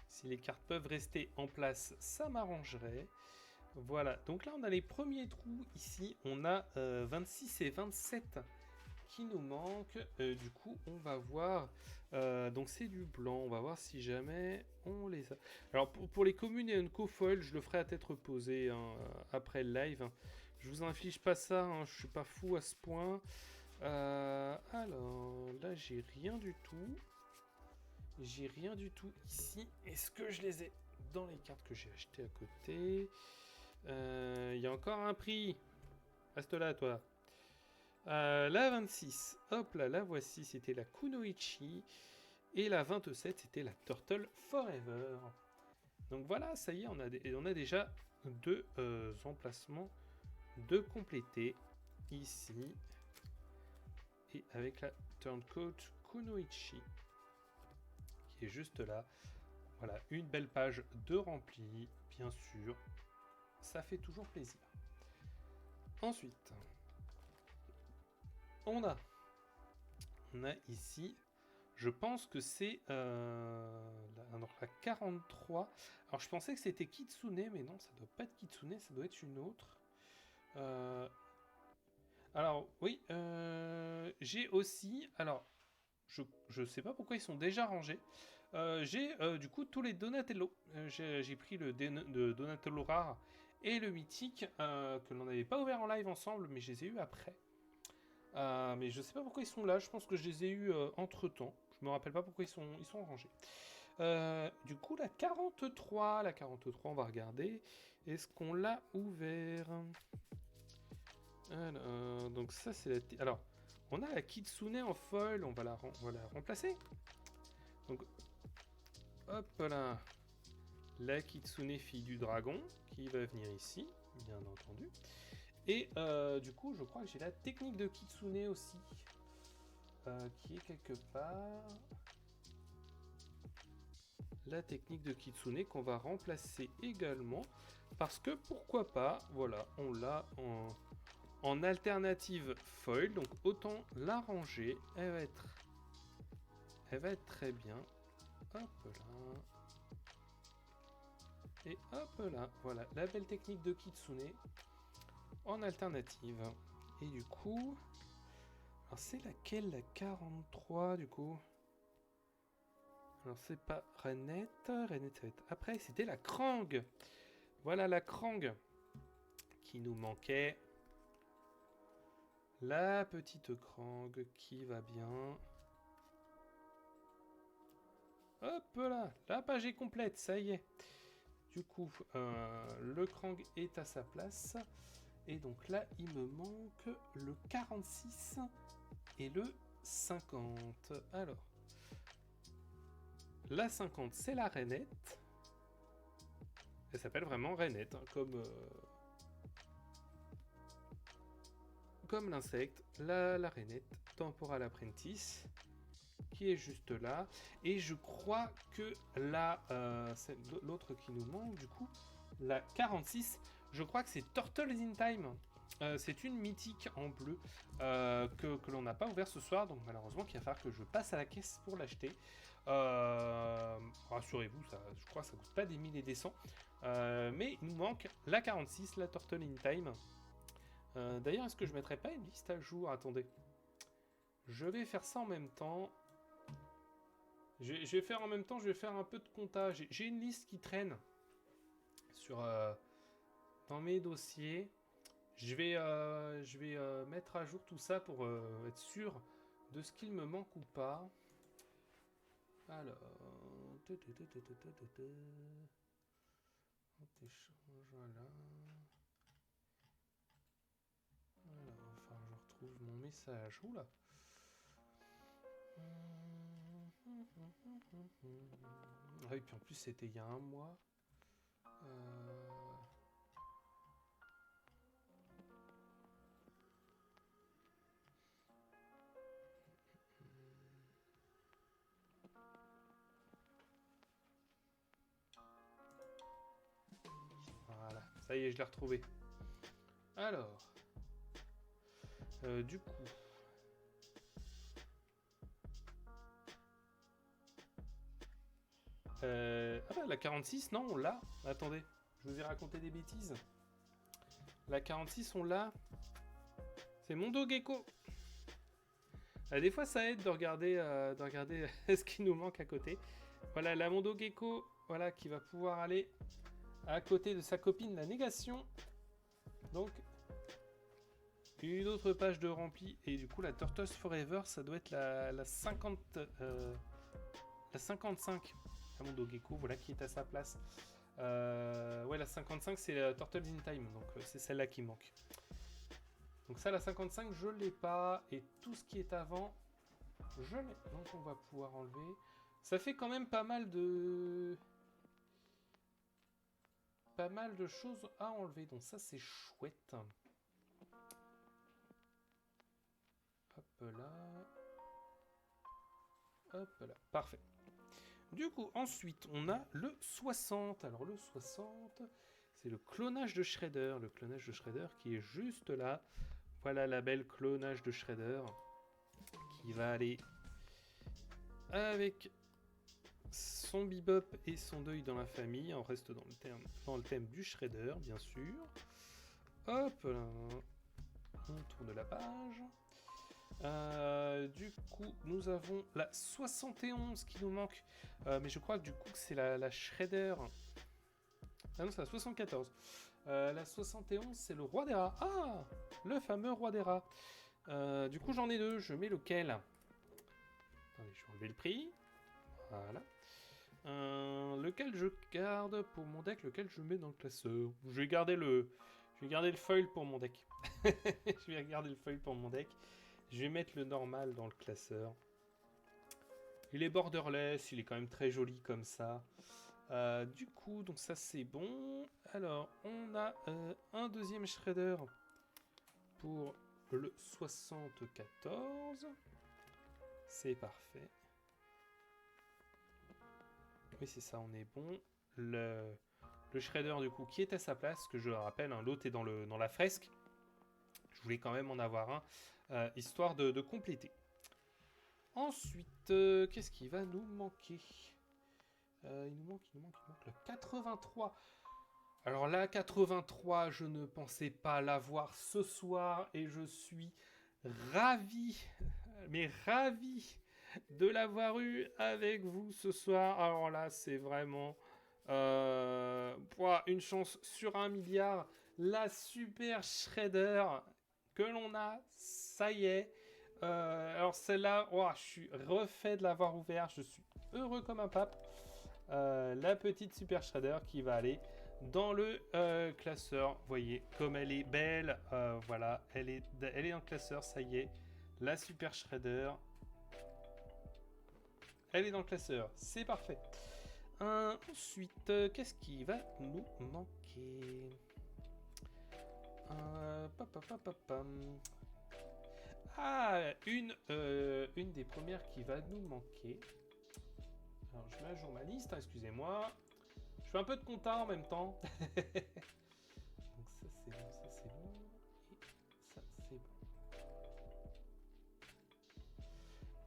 Si les cartes peuvent rester en place, ça m'arrangerait. Voilà, donc là on a les premiers trous ici. On a 26 et 27 qui nous manquent. Du coup, on va voir. Donc c'est du blanc. On va voir si jamais on les a. Alors pour les communes et un co-foil, je le ferai à tête reposée, hein, après le live. Hein. Je vous inflige pas ça, hein, je suis pas fou à ce point. Alors là, j'ai rien du tout. J'ai rien du tout ici. Est-ce que je les ai dans les cartes que j'ai achetées à côté? Il y a encore un prix. Reste là, toi. La 26. Hop là, la voici. C'était la Kunoichi. Et la 27, c'était la Turtle Forever. Donc voilà, ça y est, on a déjà deux emplacements de compléter. Ici. Et avec la Turncoat Kunoichi. Qui est juste là. Voilà, une belle page de rempli, bien sûr. Ça fait toujours plaisir. Ensuite, on a ici, je pense que c'est la 43. Alors je pensais que c'était Kitsune, mais non, ça doit pas être Kitsune, ça doit être une autre. Alors oui, j'ai aussi, alors je sais pas pourquoi ils sont déjà rangés. J'ai du coup tous les Donatello. J'ai pris le Donatello rare et le mythique que l'on n'avait pas ouvert en live ensemble, mais je les ai eu après. Mais je sais pas pourquoi ils sont là. Je pense que je les ai eu entre temps. Je me rappelle pas pourquoi ils sont rangés. Du coup, la 43, on va regarder. Est-ce qu'on l'a ouvert? Alors, donc ça c'est la... Alors, on a la Kitsune en foil. On va la remplacer. Donc, Hop là. La Kitsune fille du dragon qui va venir ici, bien entendu. Et du coup, je crois que j'ai la technique de Kitsune aussi, qui est quelque part. La technique de Kitsune qu'on va remplacer également, parce que pourquoi pas, voilà, on l'a en alternative foil, donc autant la ranger, elle va être très bien. Hop là. Et hop là, voilà, la belle technique de Kitsune en alternative. Et du coup, alors c'est laquelle la 43 du coup? Alors c'est pas Renette, Renette ça va être après, c'était la Krang. Voilà la Krang qui nous manquait. La petite Krang qui va bien. Hop là, la page est complète, ça y est. Du coup, le Krang est à sa place. Et donc là, il me manque le 46 et le 50. Alors, la 50, c'est la Rainette. Elle s'appelle vraiment Rainette, hein, comme l'insecte. La Rainette, Temporal Apprentice, qui est juste là. Et je crois que c'est l'autre qui nous manque, du coup, la 46, je crois que c'est Turtles in Time. C'est une mythique en bleu que l'on n'a pas ouvert ce soir, donc malheureusement qu'il va falloir que je passe à la caisse pour l'acheter. Rassurez-vous, je crois que ça coûte pas des 1000 et des 100. Mais il nous manque la 46, la Turtle in Time. D'ailleurs, est-ce que je mettrais pas une liste à jour? Attendez. Je vais faire ça en même temps. Je vais faire en même temps, je vais faire un peu de comptage. J'ai une liste qui traîne dans mes dossiers. Je vais mettre à jour tout ça pour être sûr de ce qu'il me manque ou pas. Alors, on échange, voilà. Alors, enfin, je retrouve mon message. Oula. Ah oui, puis en plus, c'était il y a un mois. Voilà, ça y est, je l'ai retrouvé. Alors, du coup... Ah bah, la 46, non, on l'a. Attendez, je vous ai raconté des bêtises. La 46, on l'a. C'est Mondo Gecko. Des fois, ça aide de regarder ce qui nous manque à côté. Voilà, la Mondo Gecko, voilà, qui va pouvoir aller à côté de sa copine, la Négation. Donc, une autre page de rempli. Et du coup, la Turtles Forever, ça doit être la 50... la 55. La Mondo Gecko, voilà, qui est à sa place. Ouais, la 55, c'est la Turtles in Time. Donc, c'est celle-là qui manque. Donc ça, la 55, je l'ai pas. Et tout ce qui est avant, je l'ai. Donc on va pouvoir enlever. Ça fait quand même pas mal de choses à enlever. Donc ça, c'est chouette. Hop là. Hop là. Parfait. Du coup, ensuite, on a le 60. Alors le 60, c'est le clonage de Shredder. Le clonage de Shredder qui est juste là. Voilà la belle clonage de Shredder qui va aller avec son bebop et son deuil dans la famille. On reste dans le thème du Shredder, bien sûr. Hop là. On tourne la page. Du coup, nous avons la 71 qui nous manque. Mais je crois que du coup, c'est la Shredder. Ah non, c'est la 74. La 71, c'est le roi des rats. Ah, le fameux roi des rats. Du coup, j'en ai deux. Je mets lequel? Attendez, je vais enlever le prix. Voilà. Lequel je garde pour mon deck, lequel je mets dans le classeur. Je vais garder le foil pour mon deck. Je vais garder le foil pour mon deck. Je vais mettre le normal dans le classeur. Il est borderless, il est quand même très joli comme ça. Du coup, donc ça c'est bon. Alors, on a un deuxième shredder pour le 74. C'est parfait. Oui, c'est ça, on est bon. Le shredder, du coup, qui est à sa place, que je rappelle, hein, l'autre est dans la fresque. Je voulais quand même en avoir un, histoire de compléter. Ensuite, qu'est-ce qui va nous manquer? Il nous manque le 83. Alors là, 83, je ne pensais pas l'avoir ce soir et je suis ravi, mais ravi de l'avoir eu avec vous ce soir. Alors là, c'est vraiment une chance sur 1 milliard. La super shredder que l'on a, ça y est. Alors celle-là, je suis refait de l'avoir ouvert. Je suis heureux comme un pape. La petite super shredder qui va aller dans le classeur. Vous voyez comme elle est belle. Voilà, elle est dans le classeur, ça y est. La super shredder. Elle est dans le classeur, c'est parfait. Ensuite, qu'est-ce qui va nous manquer? Une des premières qui va nous manquer. Alors, je mets à jour ma liste, hein, excusez-moi. Je fais un peu de compta en même temps. Donc ça c'est bon, ça c'est bon. Et ça c'est bon.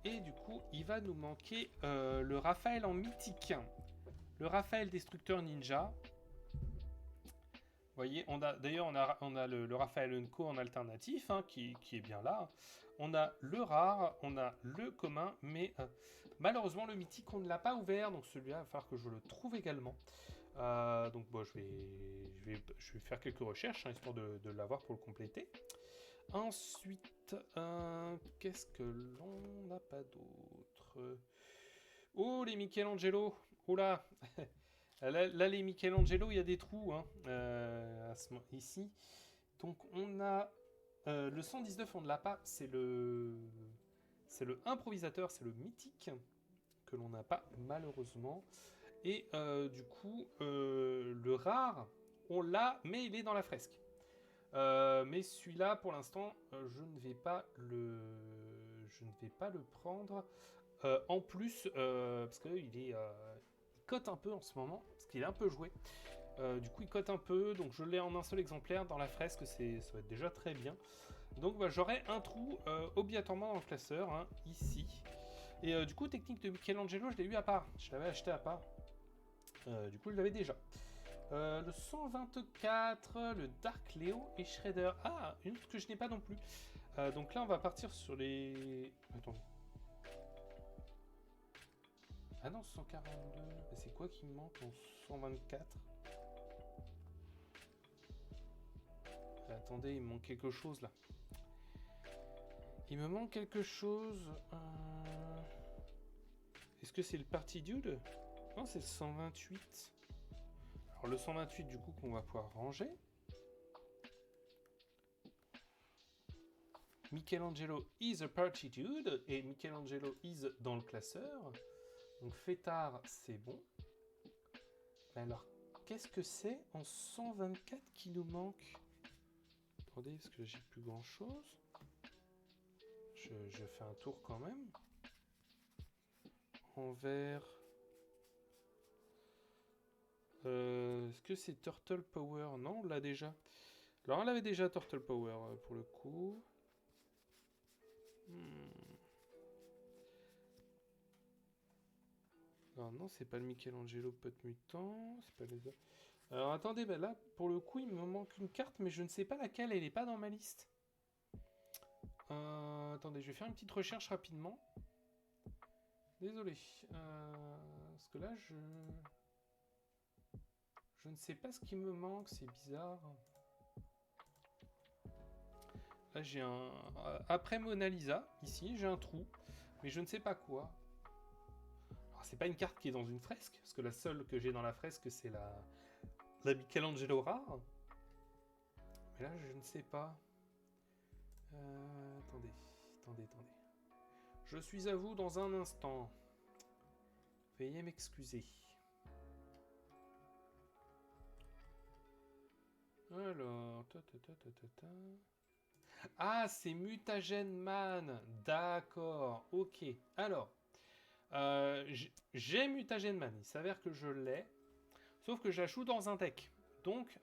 Et du coup, il va nous manquer le Raphaël en mythique. Le Raphaël Destructeur Ninja. Vous voyez, d'ailleurs on a le Raphaël Unco en alternatif, hein, qui est bien là. On a le rare, on a le commun, mais malheureusement le mythique on ne l'a pas ouvert, donc celui-là il va falloir que je le trouve également. Donc bon, je vais faire quelques recherches, hein, histoire de l'avoir pour le compléter. Ensuite, qu'est-ce que l'on n'a pas d'autre? Oh, les Michelangelo. Oula. Là, les Michelangelo, il y a des trous, hein, ici. Donc on a le 119, on ne l'a pas. C'est le improvisateur, c'est le mythique que l'on n'a pas malheureusement. Et du coup, le rare, on l'a, mais il est dans la fresque. Mais celui-là, pour l'instant, je ne vais pas le prendre. En plus, parce qu'il cote un peu en ce moment, parce qu'il est un peu joué. Du coup, il cote un peu, donc je l'ai en un seul exemplaire dans la fresque, ça va être déjà très bien. Donc j'aurai un trou obligatoirement dans le classeur, hein, ici. Et du coup, technique de Michelangelo, je l'ai eu à part. Je l'avais acheté à part. Du coup, je l'avais déjà. Le 124, le Dark Leo et Shredder. Ah, une autre que je n'ai pas non plus. Donc là, on va partir sur les... Attendez. Ah non, 142. C'est quoi qui me manque en 124? Attendez, il me manque quelque chose là. Il me manque quelque chose. Est-ce que c'est le Party Dude? Non, c'est le 128. Alors le 128 du coup qu'on va pouvoir ranger. Michelangelo is a Party Dude et Michelangelo is dans le classeur. Donc Fêtard, c'est bon. Alors, qu'est-ce que c'est en 124 qui nous manque? Attendez, parce que j'ai plus grand chose. Je fais un tour quand même. En vert. Est-ce que c'est Turtle Power? Non, on l'a déjà. Alors, on l'avait déjà, Turtle Power, pour le coup. Alors, non, c'est pas le Michelangelo Pot Mutant. C'est pas les autres. Alors, attendez, là, pour le coup, il me manque une carte, mais je ne sais pas laquelle. Elle n'est pas dans ma liste. Attendez, je vais faire une petite recherche rapidement. Désolé. Parce que là, je ne sais pas ce qui me manque, c'est bizarre. Là, j'ai un... Après Mona Lisa, ici, j'ai un trou. Mais je ne sais pas quoi. Alors, c'est pas une carte qui est dans une fresque, parce que la seule que j'ai dans la fresque, c'est la Michelangelo rare. Mais là, je ne sais pas. Attendez. Je suis à vous dans un instant. Veuillez m'excuser. Alors... Ah, c'est Mutagen Man. D'accord, ok. Alors, j'ai Mutagen Man. Il s'avère que je l'ai. Sauf que je la joue dans un deck. Donc,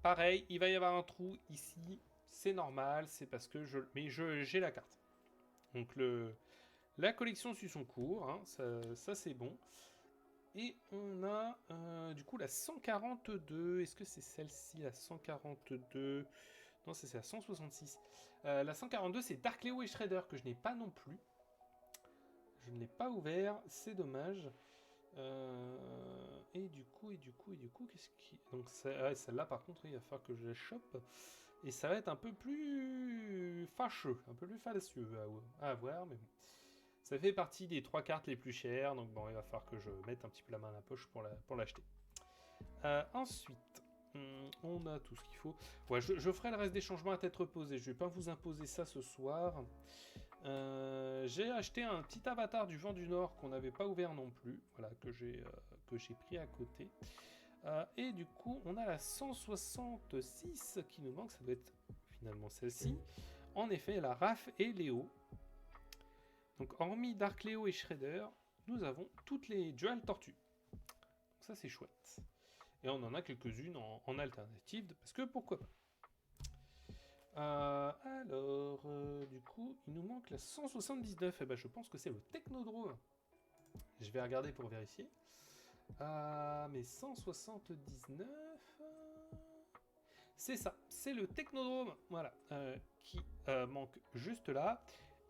pareil, il va y avoir un trou ici. C'est normal, c'est parce que j'ai la carte. Donc, la collection suit son cours. Hein, ça c'est bon. Et on a du coup la 142. Est-ce que c'est celle-ci, la 142? Non, c'est la 166. La 142, c'est Dark Leo et Shredder, que je n'ai pas non plus. Je ne l'ai pas ouvert, c'est dommage. Et du coup, qu'est-ce qui... Donc celle-là, par contre, il va falloir que je la chope. Et ça va être un peu plus fâcheux, un peu plus fallacieux à avoir, mais bon. Ça fait partie des 3 cartes les plus chères, donc bon, il va falloir que je mette un petit peu la main à la poche pour l'acheter. Ensuite, on a tout ce qu'il faut. Ouais, je ferai le reste des changements à tête reposée. Je vais pas vous imposer ça ce soir. J'ai acheté un petit avatar du vent du Nord qu'on n'avait pas ouvert non plus. Voilà, que j'ai pris à côté. Et du coup, on a la 166 qui nous manque. Ça doit être finalement celle-ci. En effet, la Raph et Léo. Donc, hormis Dark Leo et Shredder, nous avons toutes les Dual Tortues. Donc ça, c'est chouette. Et on en a quelques-unes en alternative, parce que pourquoi pas. Du coup, il nous manque la 179. Et ben, je pense que c'est le Technodrome. Je vais regarder pour vérifier. Mais 179... C'est ça, c'est le Technodrome, voilà, qui manque juste là.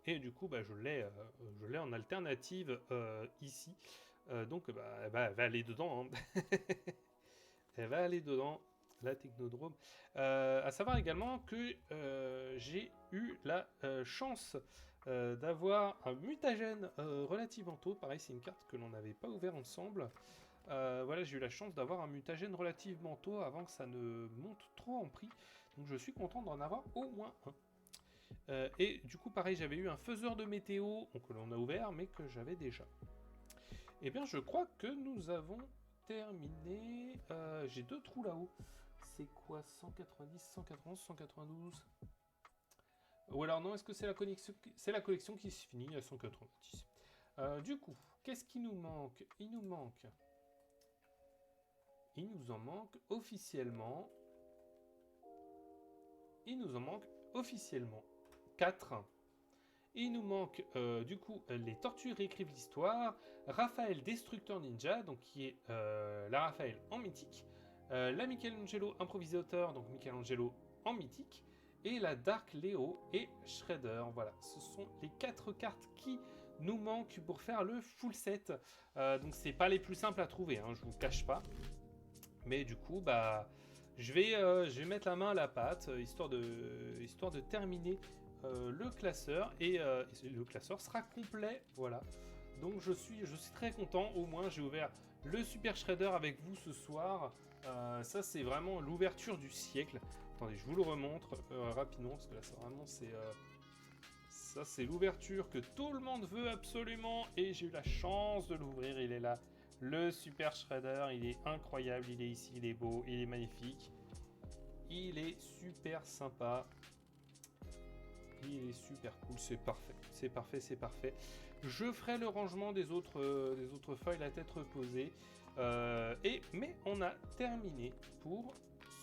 Et du coup, bah, je l'ai en alternative ici. Donc, bah, elle va aller dedans. Hein. Elle va aller dedans, la Technodrome. À savoir également que j'ai eu la chance d'avoir un mutagène relativement tôt. Pareil, c'est une carte que l'on n'avait pas ouvert ensemble. Voilà, j'ai eu la chance d'avoir un mutagène relativement tôt avant que ça ne monte trop en prix. Donc, je suis content d'en avoir au moins un. Et du coup, pareil, j'avais eu un faiseur de météo que l'on a ouvert, mais que j'avais déjà. Eh bien, je crois que nous avons terminé. J'ai 2 trous là-haut. C'est quoi 190, 191, 192 Ou alors non, est-ce que c'est la collection qui se finit à 190 Du coup, qu'est-ce qui nous manque? Il nous en manque officiellement. Il nous en manque officiellement 4. Il nous manque du coup les Tortues réécrivent l'histoire, Raphaël Destructeur Ninja, donc qui est la Raphaël en mythique, la Michelangelo improvisateur, donc Michelangelo en mythique, et la Dark Leo et Shredder. Voilà, ce sont les 4 cartes qui nous manquent pour faire le full set. Donc c'est pas les plus simples à trouver, hein, je vous cache pas. Mais du coup, bah, je vais mettre la main à la pâte, histoire de terminer le classeur. Et le classeur sera complet, voilà. Donc je suis très content, au moins j'ai ouvert le Super Shredder avec vous ce soir. Ça c'est vraiment l'ouverture du siècle. Attendez, je vous le remontre rapidement, parce que là ça c'est l'ouverture que tout le monde veut absolument. Et j'ai eu la chance de l'ouvrir, il est là. Le Super Shredder, il est incroyable, il est ici, il est beau, il est magnifique. Il est super sympa. Il est super cool, c'est parfait. C'est parfait, c'est parfait. Je ferai le rangement des autres feuilles à tête reposée. Mais on a terminé pour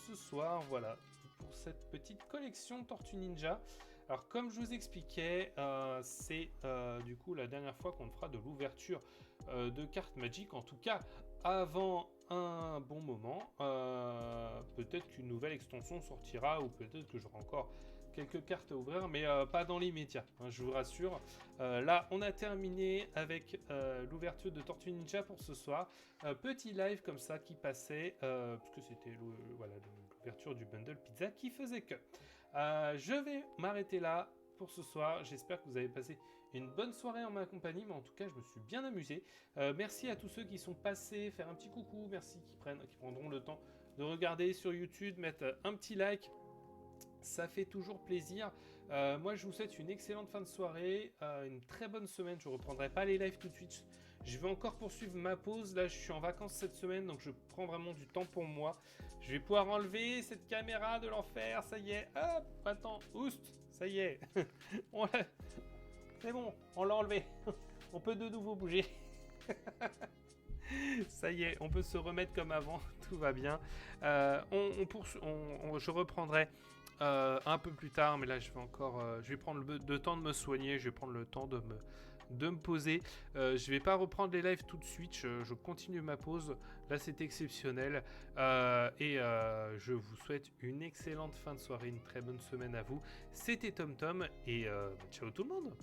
ce soir, voilà. Pour cette petite collection Tortue Ninja. Alors comme je vous expliquais, c'est du coup la dernière fois qu'on fera de l'ouverture de cartes Magic, en tout cas avant un bon moment. Peut-être qu'une nouvelle extension sortira, ou peut-être que j'aurai encore quelques cartes à ouvrir, mais pas dans l'immédiat, hein, je vous rassure. Là, on a terminé avec l'ouverture de Tortue Ninja pour ce soir. Petit live comme ça qui passait, puisque c'était l'ouverture du bundle pizza qui faisait que. Je vais m'arrêter là pour ce soir. J'espère que vous avez passé une bonne soirée en ma compagnie, mais en tout cas, je me suis bien amusé. Merci à tous ceux qui sont passés, faire un petit coucou. Merci qui prendront le temps de regarder sur YouTube, mettre un petit like. Ça fait toujours plaisir. Moi, je vous souhaite une excellente fin de soirée, une très bonne semaine. Je ne reprendrai pas les lives tout de suite. Je vais encore poursuivre ma pause. Là, je suis en vacances cette semaine, donc je prends vraiment du temps pour moi. Je vais pouvoir enlever cette caméra de l'enfer. Ça y est. Hop, attends, oust. Ça y est. C'est bon, on l'a enlevé. On peut de nouveau bouger. Ça y est, on peut se remettre comme avant. Tout va bien. Je reprendrai un peu plus tard, mais là, je vais prendre le temps de me soigner. Je vais prendre le temps de me poser. Je vais pas reprendre les lives tout de suite. Je continue ma pause. Là, c'est exceptionnel. Je vous souhaite une excellente fin de soirée, une très bonne semaine à vous. C'était TomTom et ciao tout le monde.